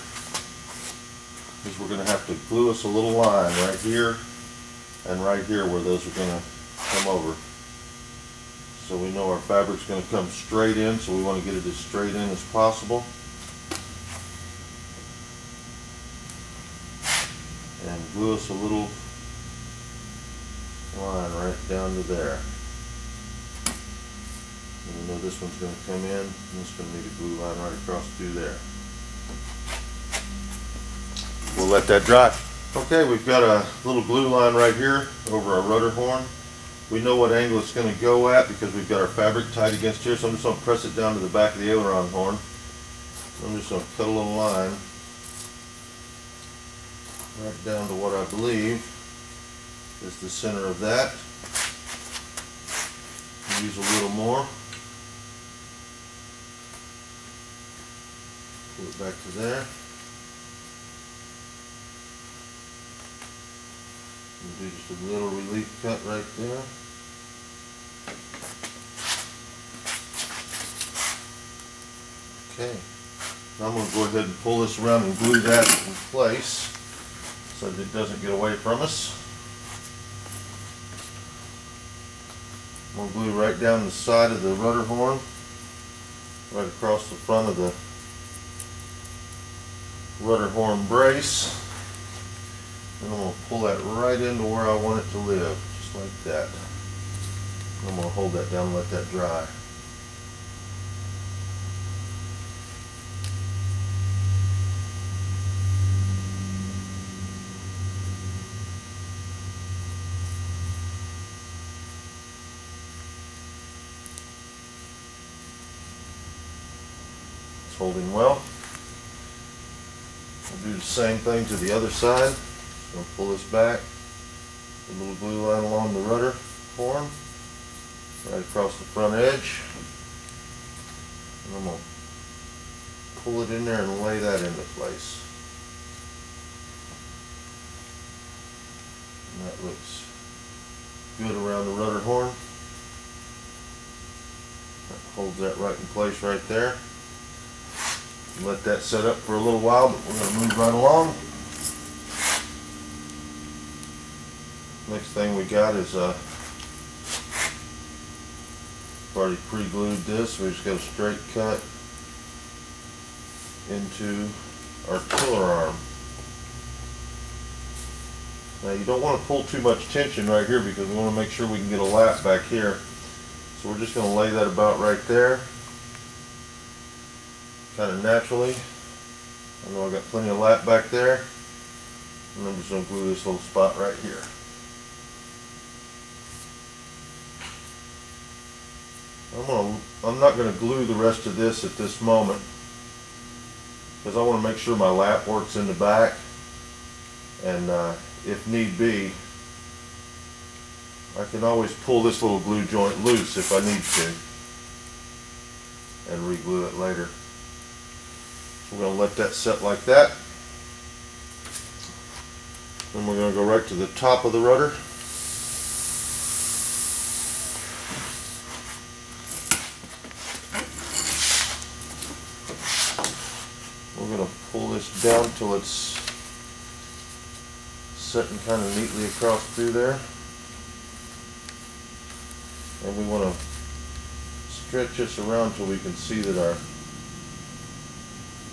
is we're going to have to glue us a little line right here and right here where those are going to come over. So we know our fabric's going to come straight in, so we want to get it as straight in as possible. And glue us a little line right down to there. And we know this one's going to come in, and this is going to need a glue line right across through there. We'll let that dry. Okay, we've got a little glue line right here over our rudder horn. We know what angle it's going to go at because we've got our fabric tied against here, so I'm just going to press it down to the back of the aileron horn. I'm just going to cut a little line right down to what I believe is the center of that. Use a little more. Pull it back to there. Do just a little relief cut right there. Okay, now I'm going to go ahead and pull this around and glue that in place so that it doesn't get away from us. I'm going to glue right down the side of the rudder horn, right across the front of the rudder horn brace. And I'm going to pull that right into where I want it to live, just like that. I'm going to hold that down and let that dry. It's holding well. I'll do the same thing to the other side. I'm going to pull this back, a little glue line along the rudder horn, right across the front edge, and I'm going to pull it in there and lay that into place. And that looks good around the rudder horn. That holds that right in place right there. Let that set up for a little while, but we're going to move right along. Next thing we got is already pre-glued this. We just got a straight cut into our tiller arm. Now you don't want to pull too much tension right here because we want to make sure we can get a lap back here. So we're just going to lay that about right there, kind of naturally. I know I got plenty of lap back there, and I'm just going to glue this little spot right here. I'm not going to glue the rest of this at this moment because I want to make sure my lap works in the back, and if need be, I can always pull this little glue joint loose if I need to and re-glue it later. We're going to let that set like that. Then we're going to go right to the top of the rudder. We're going to pull this down till it's setting kind of neatly across through there. And we want to stretch this around till we can see that our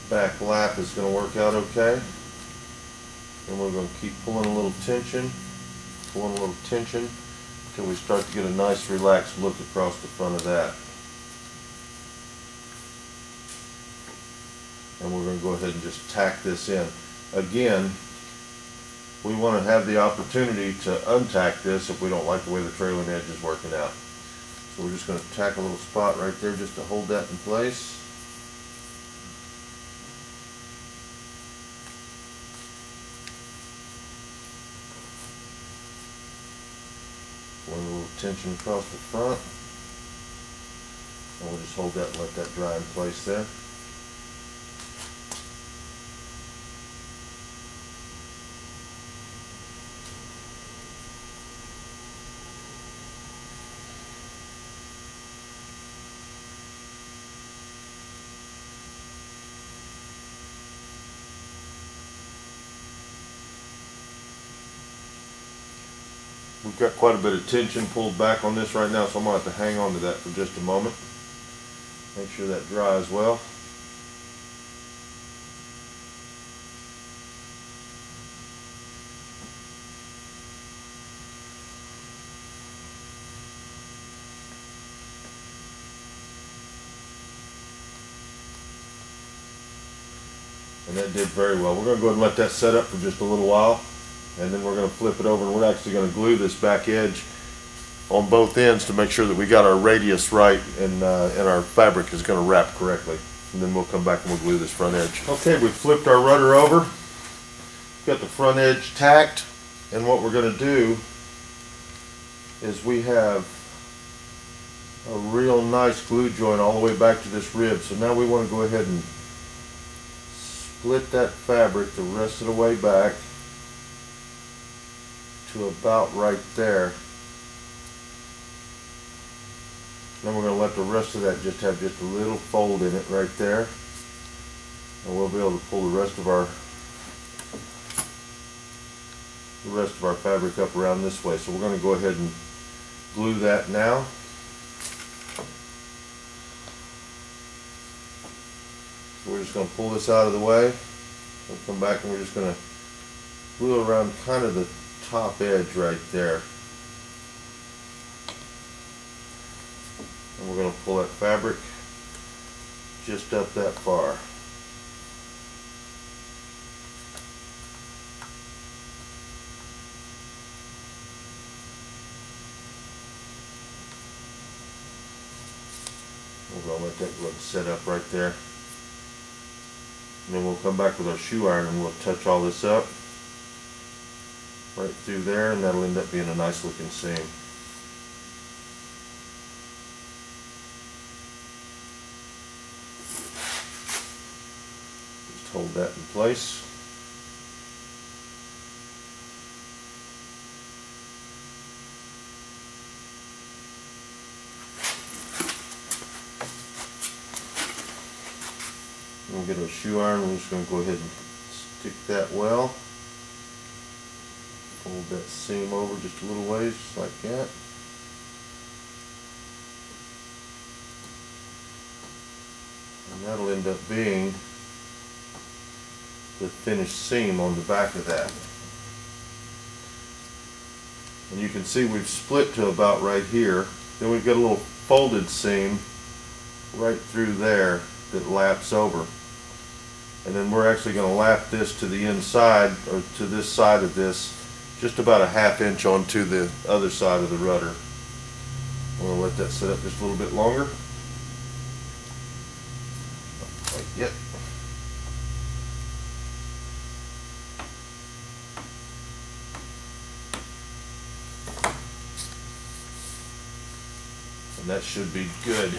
back lap is going to work out okay. And we're going to keep pulling a little tension until we start to get a nice relaxed look across the front of that. And we're going to go ahead and just tack this in. Again, we want to have the opportunity to untack this if we don't like the way the trailing edge is working out. So we're just going to tack a little spot right there just to hold that in place. Pulling a little tension across the front. And we'll just hold that and let that dry in place there. We've got quite a bit of tension pulled back on this right now, so I'm going to have to hang on to that for just a moment. Make sure that dries well. And that did very well. We're going to go ahead and let that set up for just a little while, and then we're going to flip it over, and we're actually going to glue this back edge on both ends to make sure that we got our radius right, and our fabric is going to wrap correctly. And then we'll come back and we'll glue this front edge. Okay, we've flipped our rudder over, got the front edge tacked, and what we're going to do is we have a real nice glue joint all the way back to this rib. So now we want to go ahead and split that fabric the rest of the way back to about right there. Then we're going to let the rest of that just have just a little fold in it right there, and we'll be able to pull the rest of our fabric up around this way. So we're going to go ahead and glue that now. So we're just going to pull this out of the way. We'll come back and we're just going to glue around kind of the top edge right there. And we're going to pull that fabric just up that far. We're going to let that go and set up right there. And then we'll come back with our shoe iron and we'll touch all this up right through there, and that'll end up being a nice looking seam. Just hold that in place. We'll get our shoe iron. We're just going to go ahead and stick that well. Fold that seam over just a little ways, just like that. And that'll end up being the finished seam on the back of that. And you can see we've split to about right here. Then we've got a little folded seam right through there that laps over. And then we're actually going to lap this to the inside, or to this side of this, just about a ½ inch onto the other side of the rudder. I'm going to let that sit up just a little bit longer. Not quite yet. And that should be good.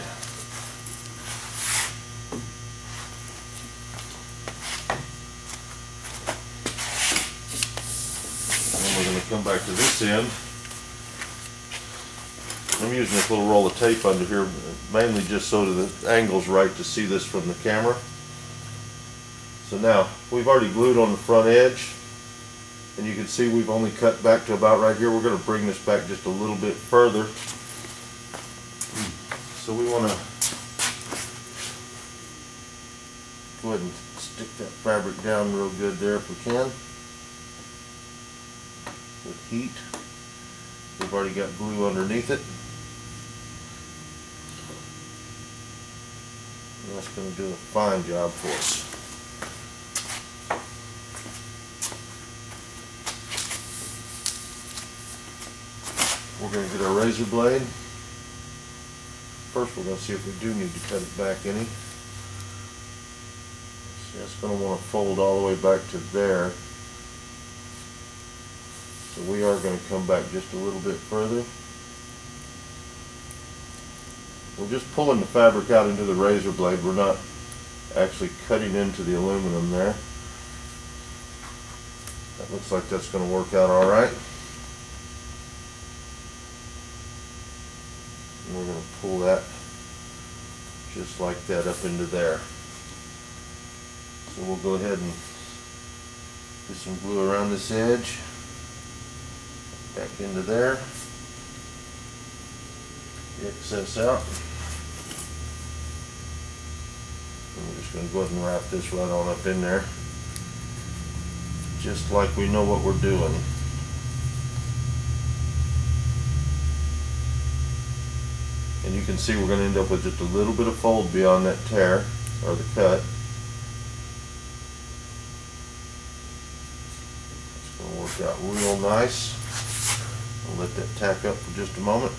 Come back to this end. I'm using this little roll of tape under here, mainly just so that the angle's right to see this from the camera. So now, we've already glued on the front edge, and you can see we've only cut back to about right here. We're going to bring this back just a little bit further. So we want to go ahead and stick that fabric down real good there if we can. With heat. We've already got glue underneath it. And that's going to do a fine job for us. We're going to get our razor blade. First we're going to see if we do need to cut it back any. See, that's going to want to fold all the way back to there. So we are going to come back just a little bit further. We're just pulling the fabric out into the razor blade. We're not actually cutting into the aluminum there. That looks like that's going to work out all right. And we're going to pull that just like that up into there. So we'll go ahead and get some glue around this edge. Back into there. The excess out. And we're just going to go ahead and wrap this right on up in there. Just like we know what we're doing. And you can see we're going to end up with just a little bit of fold beyond that tear, or the cut. It's going to work out real nice. I'll let that tack up for just a moment.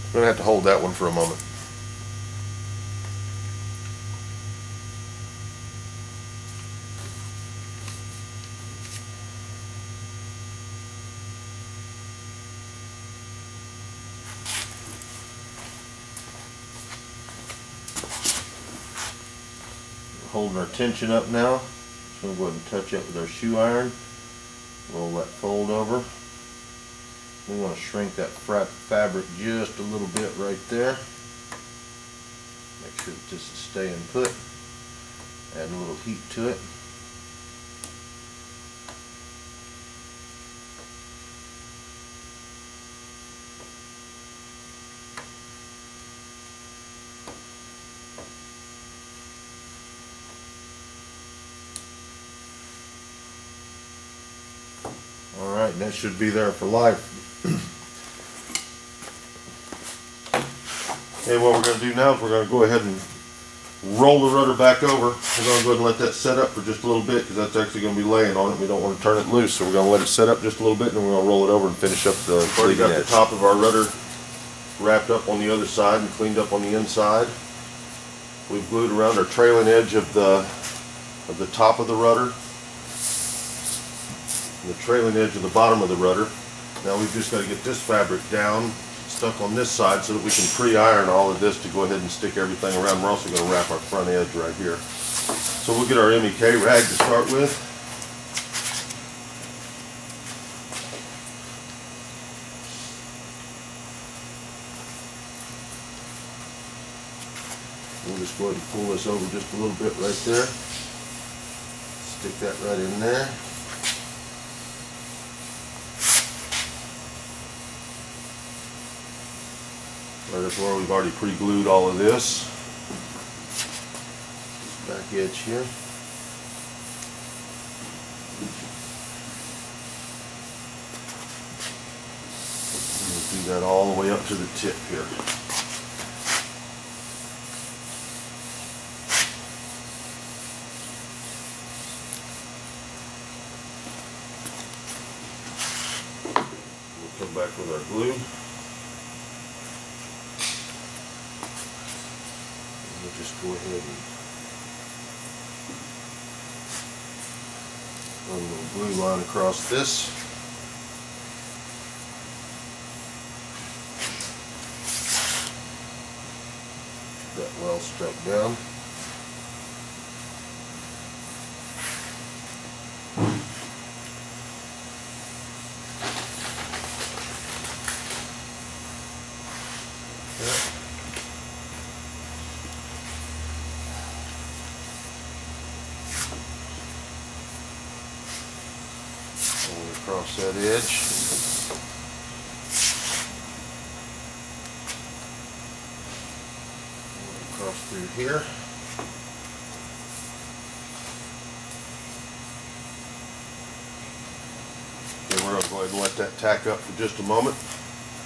I'm going to have to hold that one for a moment. We're holding our tension up now. Just going to go ahead and touch it with our shoe iron. Roll that fold over. We want to shrink that fabric just a little bit right there. Make sure that this is staying put. Add a little heat to it. Alright, that should be there for life. Okay, what we're going to do now is we're going to go ahead and roll the rudder back over. We're going to go ahead and let that set up for just a little bit because that's actually going to be laying on it. We don't want to turn it loose, so we're going to let it set up just a little bit and then we're going to roll it over and finish up the leading edge. We've already got the top of our rudder wrapped up on the other side and cleaned up on the inside. We've glued around our trailing edge of the top of the rudder, the trailing edge of the bottom of the rudder. Now we've just got to get this fabric down, stuck on this side so that we can pre-iron all of this to go ahead and stick everything around. We're also going to wrap our front edge right here. So we'll get our MEK rag to start with. We'll just go ahead and pull this over just a little bit right there. Stick that right in there. Right up where we've already pre-glued all of this. This back edge here. And we'll do that all the way up to the tip here. We'll come back with our glue. Just go ahead and run a little glue line across this. That well stuck down. Across that edge. Across through here. Okay, we're going to go ahead and let that tack up for just a moment.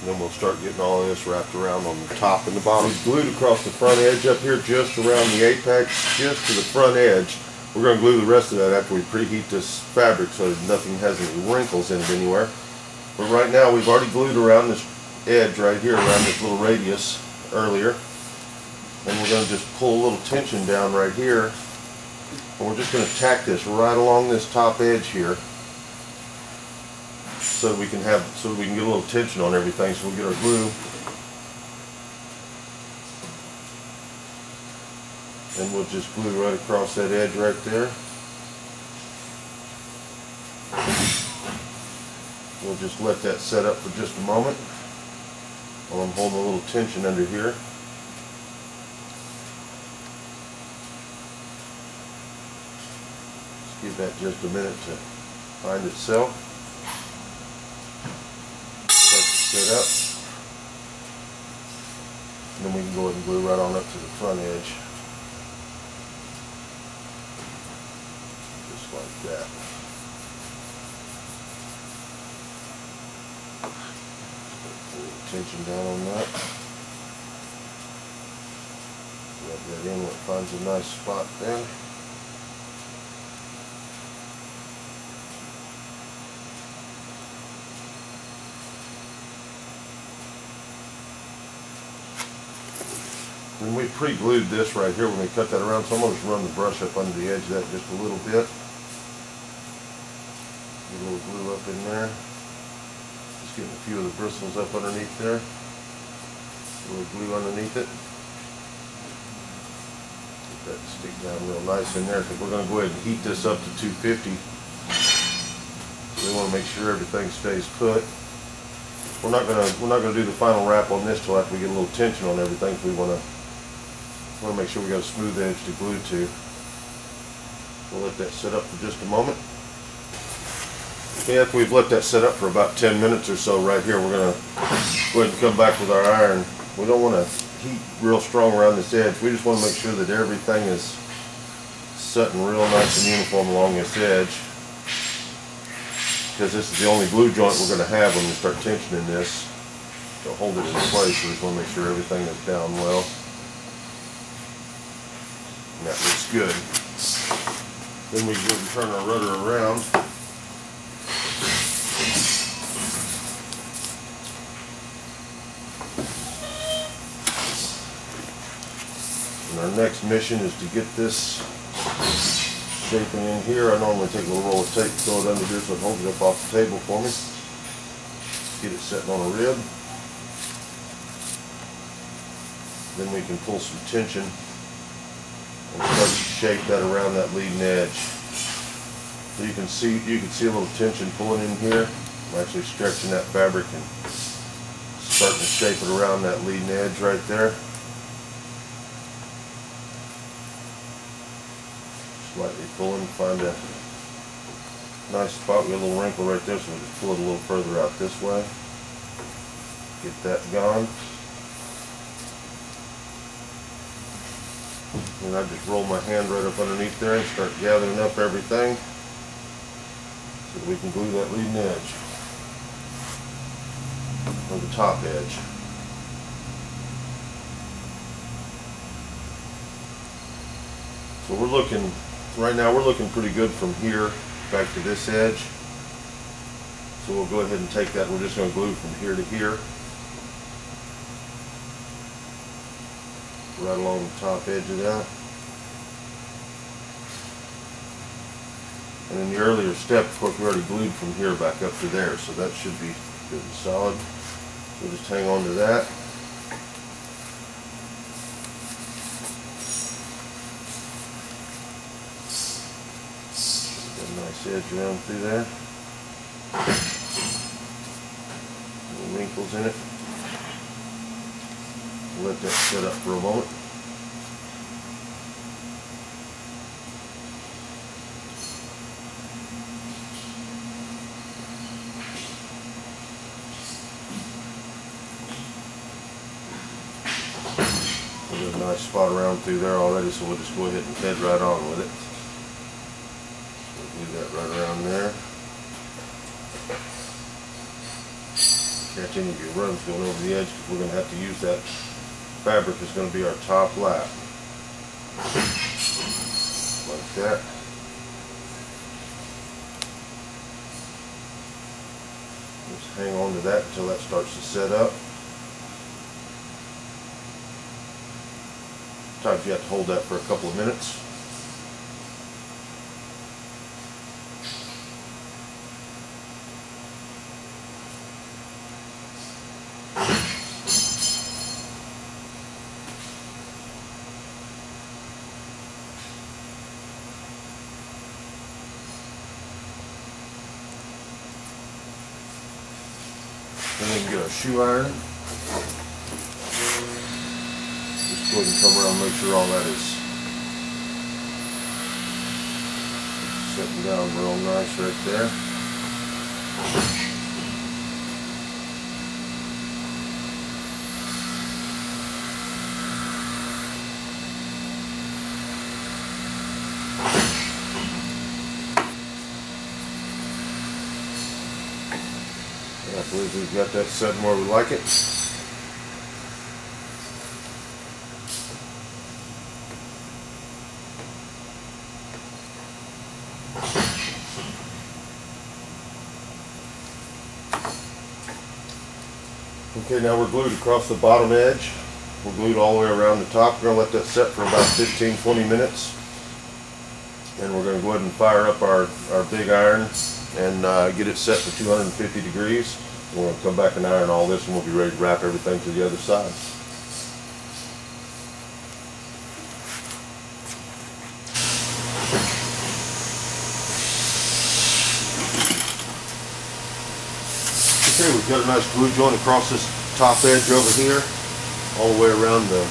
And then we'll start getting all of this wrapped around on the top and the bottom. We've glued across the front edge up here just around the apex, just to the front edge. We're going to glue the rest of that after we preheat this fabric so that nothing has any wrinkles in it anywhere. But right now we've already glued around this edge right here, around this little radius earlier. And we're going to just pull a little tension down right here. And we're just going to tack this right along this top edge here so that we can get a little tension on everything. So we'll get our glue. And we'll just glue right across that edge right there. We'll just let that set up for just a moment while I'm holding a little tension under here. Just give that just a minute to find itself. Start to set up. And then we can go ahead and glue right on up to the front edge. Just like that. Tension down on that. Rub that in where it finds a nice spot there. And we pre-glued this right here when we cut that around, so I'm going to just run the brush up under the edge of that just a little bit. Get a little glue up in there. Just getting a few of the bristles up underneath there. A little glue underneath it. Get that to stick down real nice in there, because we're going to go ahead and heat this up to 250. So we want to make sure everything stays put. We're not going to do the final wrap on this till after we get a little tension on everything. So we want to make sure we got a smooth edge to glue to. We'll let that set up for just a moment. Okay, after we've let that set up for about 10 minutes or so right here, we're going to go ahead and come back with our iron. We don't want to heat real strong around this edge. We just want to make sure that everything is setting real nice and uniform along this edge, because this is the only glue joint we're going to have when we start tensioning this to hold it in place. We just want to make sure everything is down well. And that looks good. Then we go and turn our rudder around. And our next mission is to get this shaping in here. I normally take a little roll of tape, throw it under here so it holds it up off the table for me. Get it setting on a rib. Then we can pull some tension and start to shape that around that leading edge. So you can see a little tension pulling in here. I'm actually stretching that fabric and starting to shape it around that leading edge right there. Slightly pulling, find a nice spot. We got a little wrinkle right there, so we'll just pull it a little further out this way. Get that gone. And I just roll my hand right up underneath there and start gathering up everything so that we can glue that leading edge, or the top edge. So we're looking, right now we're looking pretty good from here back to this edge. So we'll go ahead and take that, we're just going to glue from here to here, right along the top edge of that. And in the earlier step, of course, we already glued from here back up to there, so that should be good and solid. So we'll just hang on to that. Get a nice edge around through there. Little wrinkles in it. Let that set up for a moment. There's a nice spot around through there already, so we'll just go ahead and head right on with it. We'll do that right around there. Catch any of your runs going over the edge, because we're going to have to use that fabric. Is going to be our top lap. Like that. Just hang on to that until that starts to set up. Sometimes you have to hold that for a couple of minutes. get our shoe iron. Just go ahead and come around and make sure all that is sitting down real nice right there. I believe we've got that setting where we like it. Okay, now we're glued across the bottom edge. We're glued all the way around the top. We're going to let that set for about 15-20 minutes. And we're going to go ahead and fire up our big iron and get it set to 250 degrees. We're going to come back and iron all this, and we'll be ready to wrap everything to the other side. Okay, we've got a nice glue joint across this top edge over here, all the way around the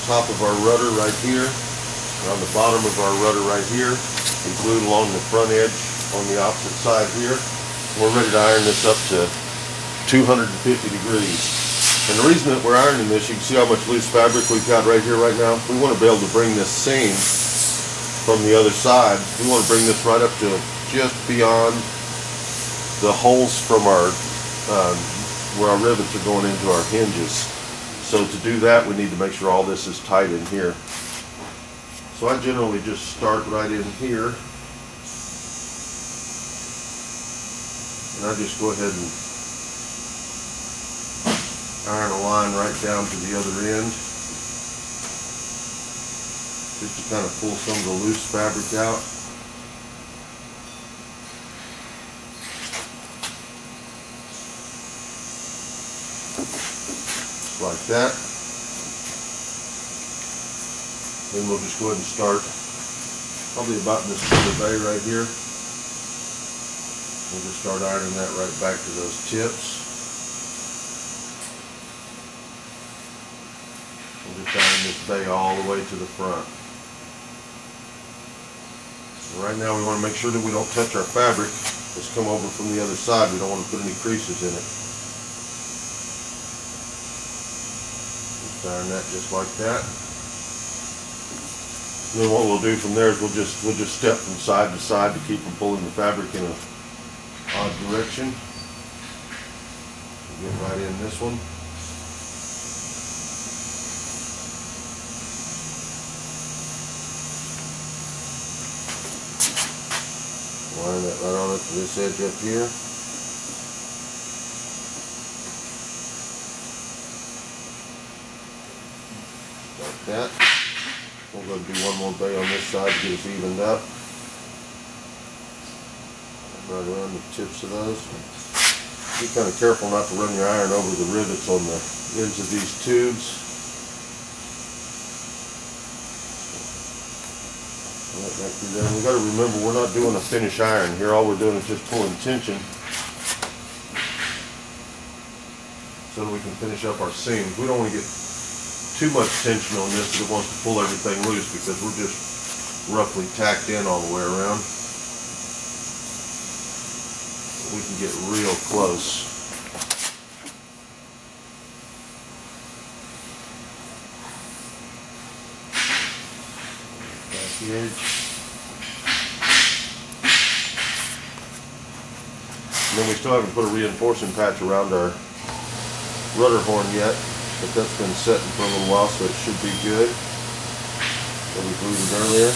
top of our rudder right here, around the bottom of our rudder right here, and glued along the front edge on the opposite side here. We're ready to iron this up to 250 degrees. And the reason that we're ironing this, you can see how much loose fabric we've got right here right now. We want to be able to bring this seam from the other side. We want to bring this right up to just beyond the holes from our where our rivets are going into our hinges. So to do that, we need to make sure all this is tight in here. So I generally just start right in here. And I just go ahead and iron a line right down to the other end, just to kind of pull some of the loose fabric out. Just like that. Then we'll just go ahead and start probably about in this corner bay right here. We'll just start ironing that right back to those tips. We'll just iron this bay all the way to the front. And right now we want to make sure that we don't touch our fabric that's come over from the other side. We don't want to put any creases in it. Just iron that just like that. And then what we'll do from there is we'll just step from side to side to keep from pulling the fabric in a odd direction. We'll get right in this one. Line that right on up to this edge up here. Like that. We'll go and do one more bay on this side to get us evened up. Right around the tips of those. Be kind of careful not to run your iron over the rivets on the ends of these tubes. Right back through there. We've got to remember we're not doing a finish iron here. All we're doing is just pulling tension so that we can finish up our seams. We don't want to get too much tension on this that it wants to pull everything loose, because we're just roughly tacked in all the way around. We can get real close. Back edge. And then we still haven't put a reinforcing patch around our rudder horn yet, but that's been setting for a little while, so it should be good. That we glued it earlier.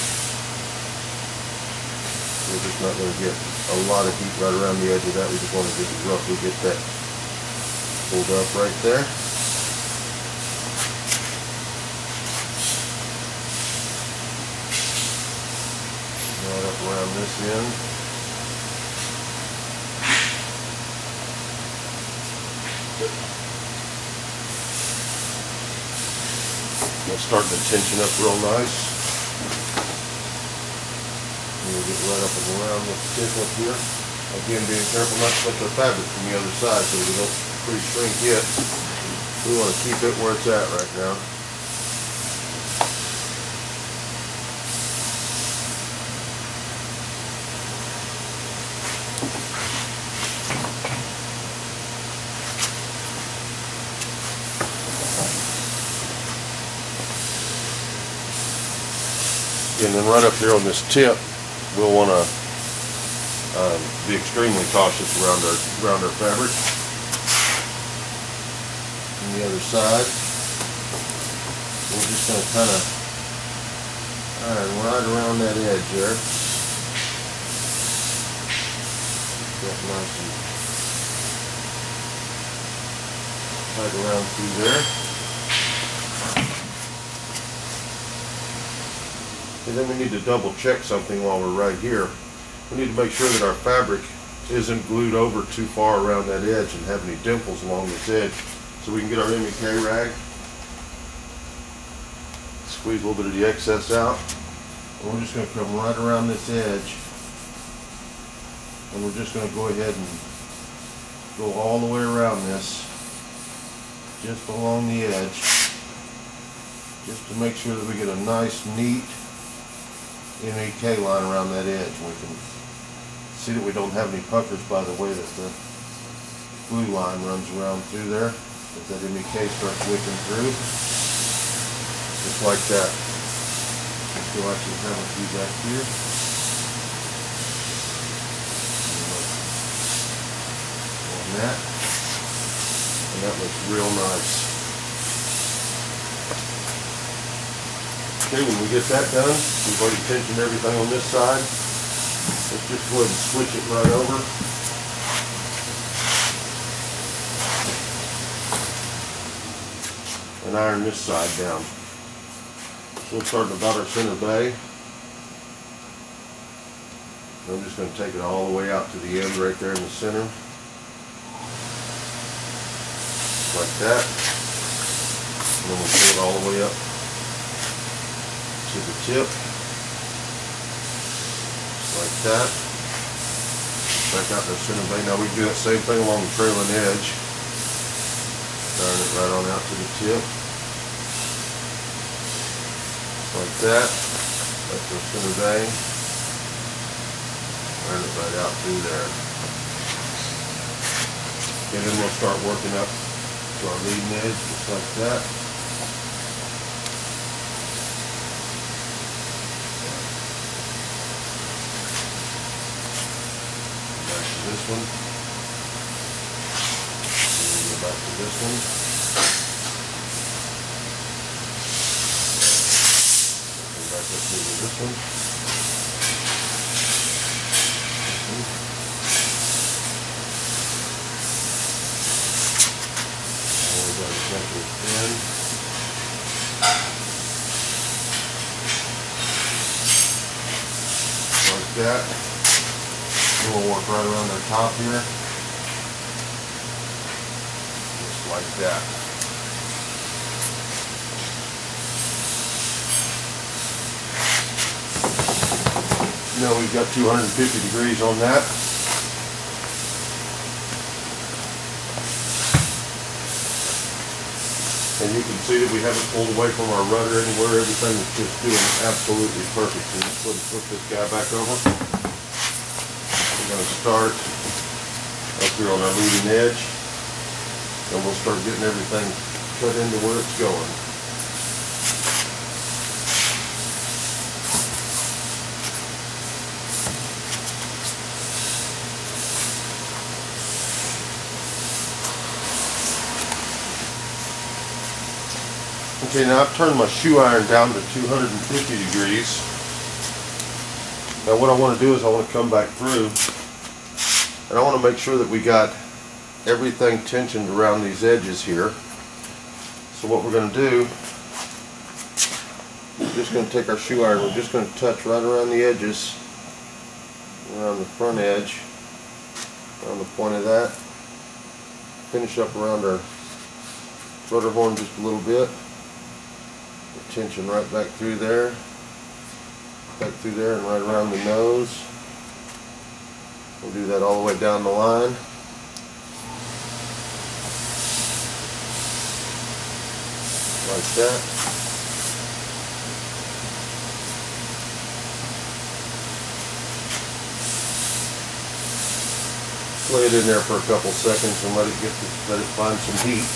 We're just not going to get a lot of heat right around the edge of that. We just want to just roughly get that pulled up right there. Right up around this end. It's starting to tension up real nice. We'll get right up and around this tip up here. Again, being careful not to put the fabric from the other side so we don't pre-shrink it. We want to keep it where it's at right now. And then right up here on this tip, we'll want to be extremely cautious around our fabric. On the other side, we're just going to kind of iron right around that edge there. Get nice and tight around through there. And then we need to double check something while we're right here. We need to make sure that our fabric isn't glued over too far around that edge and have any dimples along this edge. So we can get our MEK rag, squeeze a little bit of the excess out, and we're just going to come right around this edge, and we're just going to go ahead and go all the way around this, just along the edge, just to make sure that we get a nice, neat MEK line around that edge. We can see that we don't have any puckers by the way that the glue line runs around through there. As that MEK starts wicking through, just like that. Let's go actually have a few back here. On that, and that looks real nice. Okay, when we get that done, we've already tensioned everything on this side. Let's just go ahead and switch it right over. And iron this side down. So we'll start about our center bay. And I'm just going to take it all the way out to the end right there in the center. Like that. And then we'll pull it all the way up to the tip, like that. Back out the center bay. Now we can do that same thing along the trailing edge. Iron it right on out to the tip, like that. That's our center bay. Iron it right out through there. And then we'll start working up to our leading edge, just like that. This one, and then go back to this one, and back up to this one, and we're going to center it in, like that. We'll work right around the top here, just like that. Now we've got 250 degrees on that. And you can see that we haven't pulled away from our rudder anywhere. Everything is just doing absolutely perfect. So let's flip this guy back over. We're going to start up here on our leading edge, and we'll start getting everything cut into where it's going. Okay, now I've turned my shoe iron down to 250 degrees. Now what I want to do is I want to come back through, and I want to make sure that we got everything tensioned around these edges here. So what we're going to do, we're just going to take our shoe iron, we're just going to touch right around the edges, around the front edge, around the point of that, finish up around our rudder horn just a little bit, tension right back through there, and right around the nose, We'll do that all the way down the line. Like that. Lay it in there for a couple seconds and let it find some heat.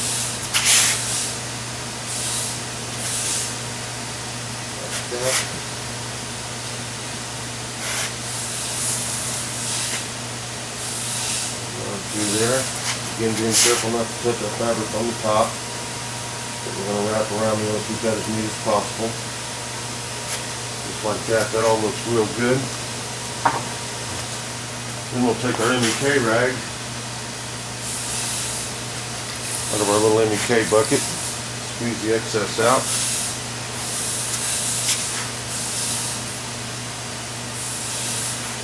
Like that. Going through there. Again, being careful not to touch our fabric on the top. But we're going to wrap around. We want to keep that as neat as possible. Just like that. That all looks real good. Then we'll take our MEK rag out of our little MEK bucket, squeeze the excess out.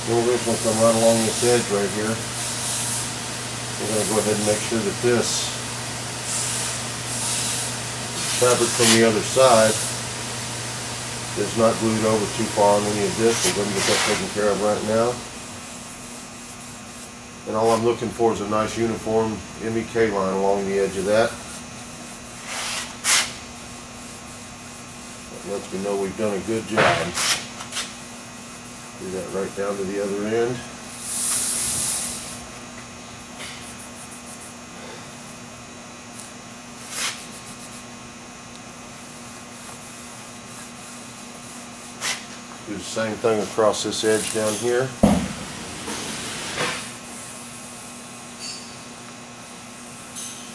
Then we're just going to come right along this edge right here. We're going to go ahead and make sure that this fabric from the other side is not glued over too far on any of this. We're going to get that taken care of right now. And all I'm looking for is a nice uniform MEK line along the edge of that. That lets me know we've done a good job. Do that right down to the other end. Do the same thing across this edge down here.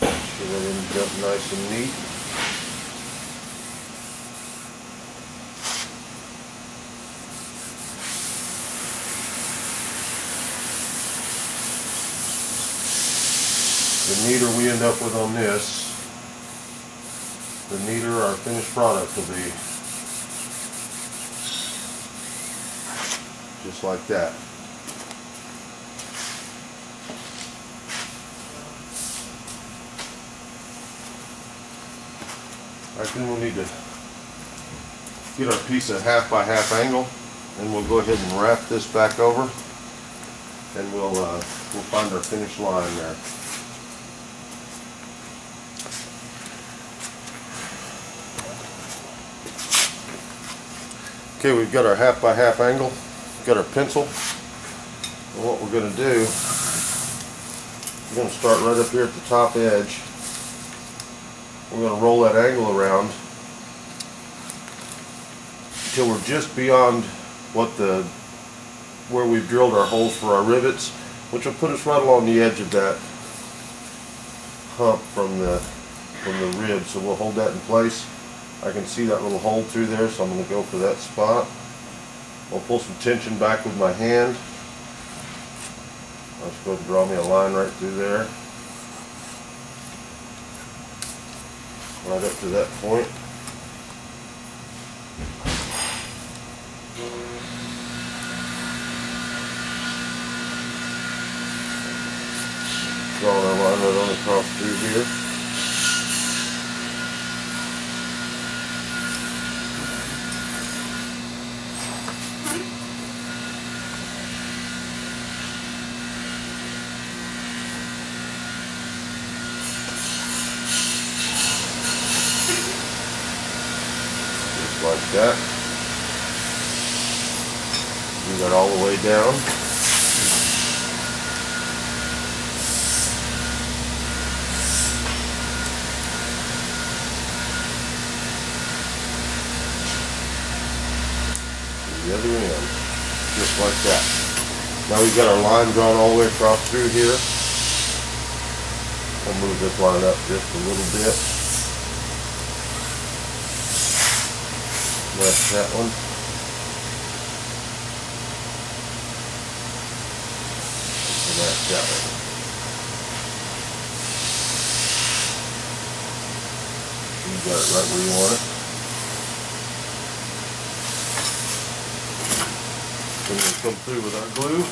So that ends up nice and neat. The neater we end up with on this, the neater our finished product will be. Just like that. Alright, then we'll need to get our piece at 1/2 by 1/2 angle, and we'll go ahead and wrap this back over, and we'll find our finished line there. Okay, we've got our 1/2 by 1/2 angle, got our pencil, and what we're going to do, we're going to start right up here at the top edge. We're going to roll that angle around until we're just beyond where we've drilled our holes for our rivets, which will put us right along the edge of that hump from the rib. So we'll hold that in place. I can see that little hole through there, so I'm going to go for that spot. I'll pull some tension back with my hand. I'll just go ahead and draw me a line right through there. Right up to that point. Draw our line right on across through here. Like that. Do that all the way down. To the other end. Just like that. Now we've got our line drawn all the way across through here. I'll move this line up just a little bit. That's that one. And that's that one. You got it right where you want it. Then we'll come through with our glue.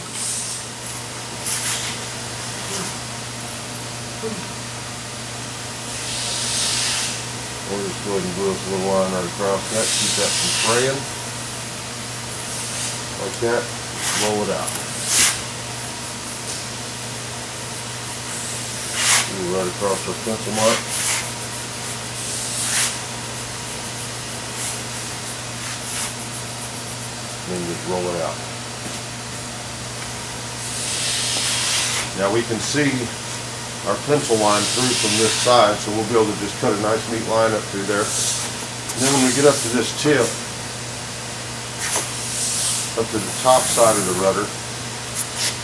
We'll just go ahead and glue us a little line right across that, keep that from fraying. Like that, roll it out. Go right across our pencil mark. And then just roll it out. Now we can see our pencil line through from this side, so we'll be able to just cut a nice neat line up through there. And then when we get up to this tip, up to the top side of the rudder,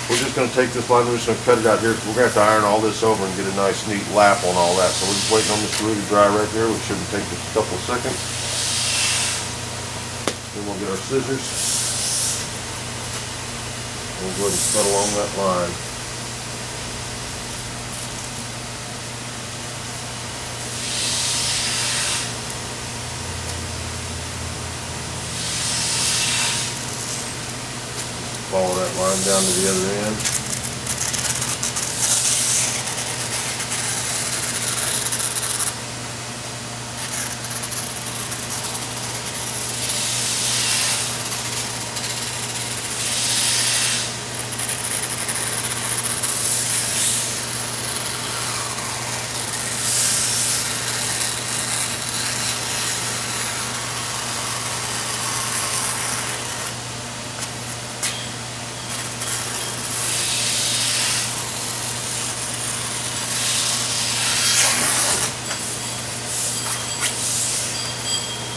we're just going to take this line, we're just going to cut it out here. We're going to have to iron all this over and get a nice neat lap on all that. So we're just waiting on this glue to dry right there, which shouldn't take just a couple of seconds. Then we'll get our scissors and we'll go ahead and cut along that line. Follow that line down to the other end.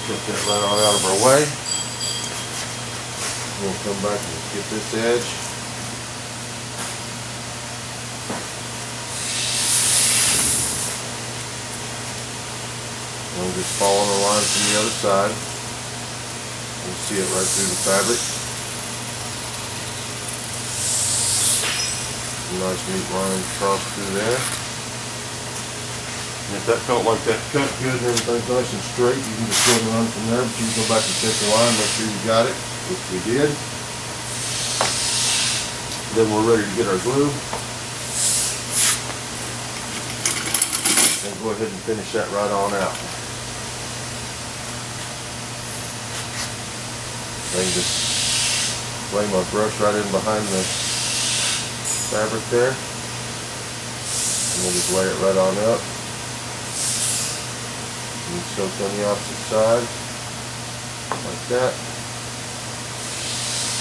Get that right on out of our way. We'll come back and get this edge. We'll just follow the line from the other side. You can see it right through the fabric. A nice neat line across through there. And if that felt like that cut good and everything's nice and straight, you can just go and run from there, but you can go back and check your line, make sure you got it, which we did. Then we're ready to get our glue. And go ahead and finish that right on out. Then just lay my brush right in behind the fabric there. And we'll just lay it right on up. And silk on the opposite side, like that.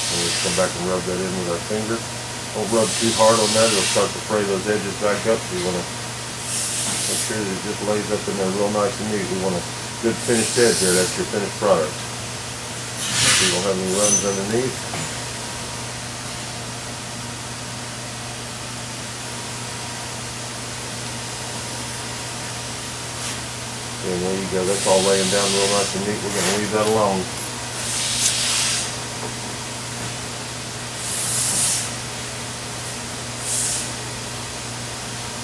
And we'll just come back and rub that in with our finger. Don't rub too hard on that, it'll start to fray those edges back up. So you want to make sure that it just lays up in there real nice and neat. We want a good finished edge there, that's your finished product. So you don't have any runs underneath. And there you go, that's all laying down real nice and neat. We're going to leave that alone.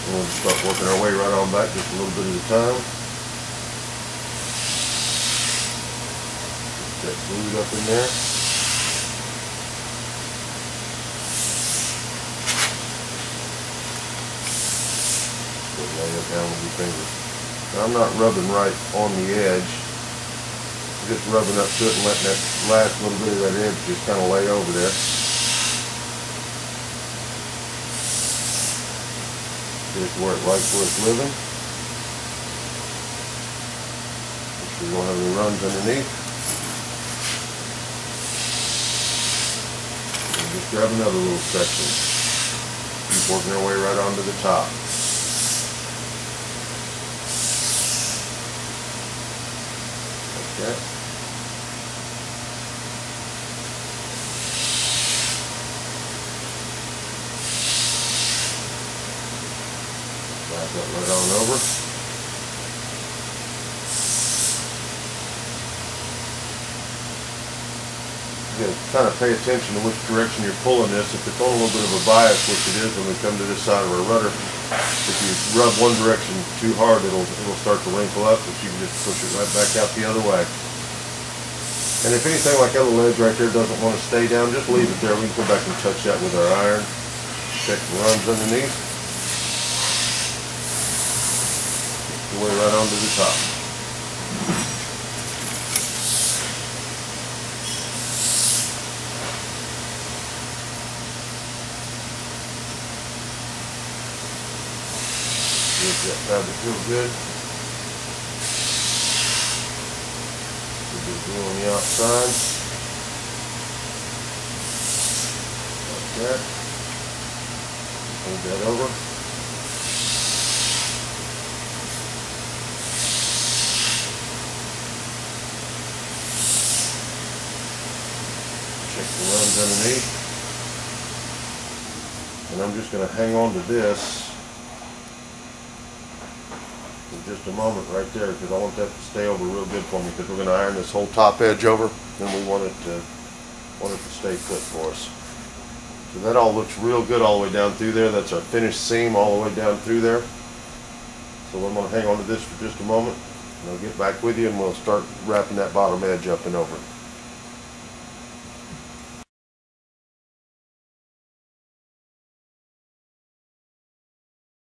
And we'll just start working our way right on back just a little bit at a time. Get that glued up in there. Just lay it down with your fingers. I'm not rubbing right on the edge, I'm just rubbing up to it and letting that last little bit of that edge just kind of lay over there. Get it to where it likes where it's living. Make sure you don't have any runs underneath. And just grab another little section. Keep working our way right onto the top. Okay. Slide that right on over. You gotta kind of pay attention to which direction you're pulling this. If it's on a little bit of a bias, which it is when we come to this side of our rudder, if you rub one direction too hard, it'll start to wrinkle up, but you can just push it right back out the other way. And if anything like that little edge right there doesn't want to stay down, just leave it there. We can come back and touch that with our iron. Check the runs underneath. Get your way right onto the top. that fabric real good. We'll do glue on the outside. Like that. Hold that over. Check the runs underneath. And I'm just going to hang on to this for just a moment right there, because I want that to stay over real good for me, because we're going to iron this whole top edge over, and we want it to stay put for us. So that all looks real good all the way down through there. That's our finished seam all the way down through there. So I'm going to hang on to this for just a moment, and I'll get back with you, and we'll start wrapping that bottom edge up and over.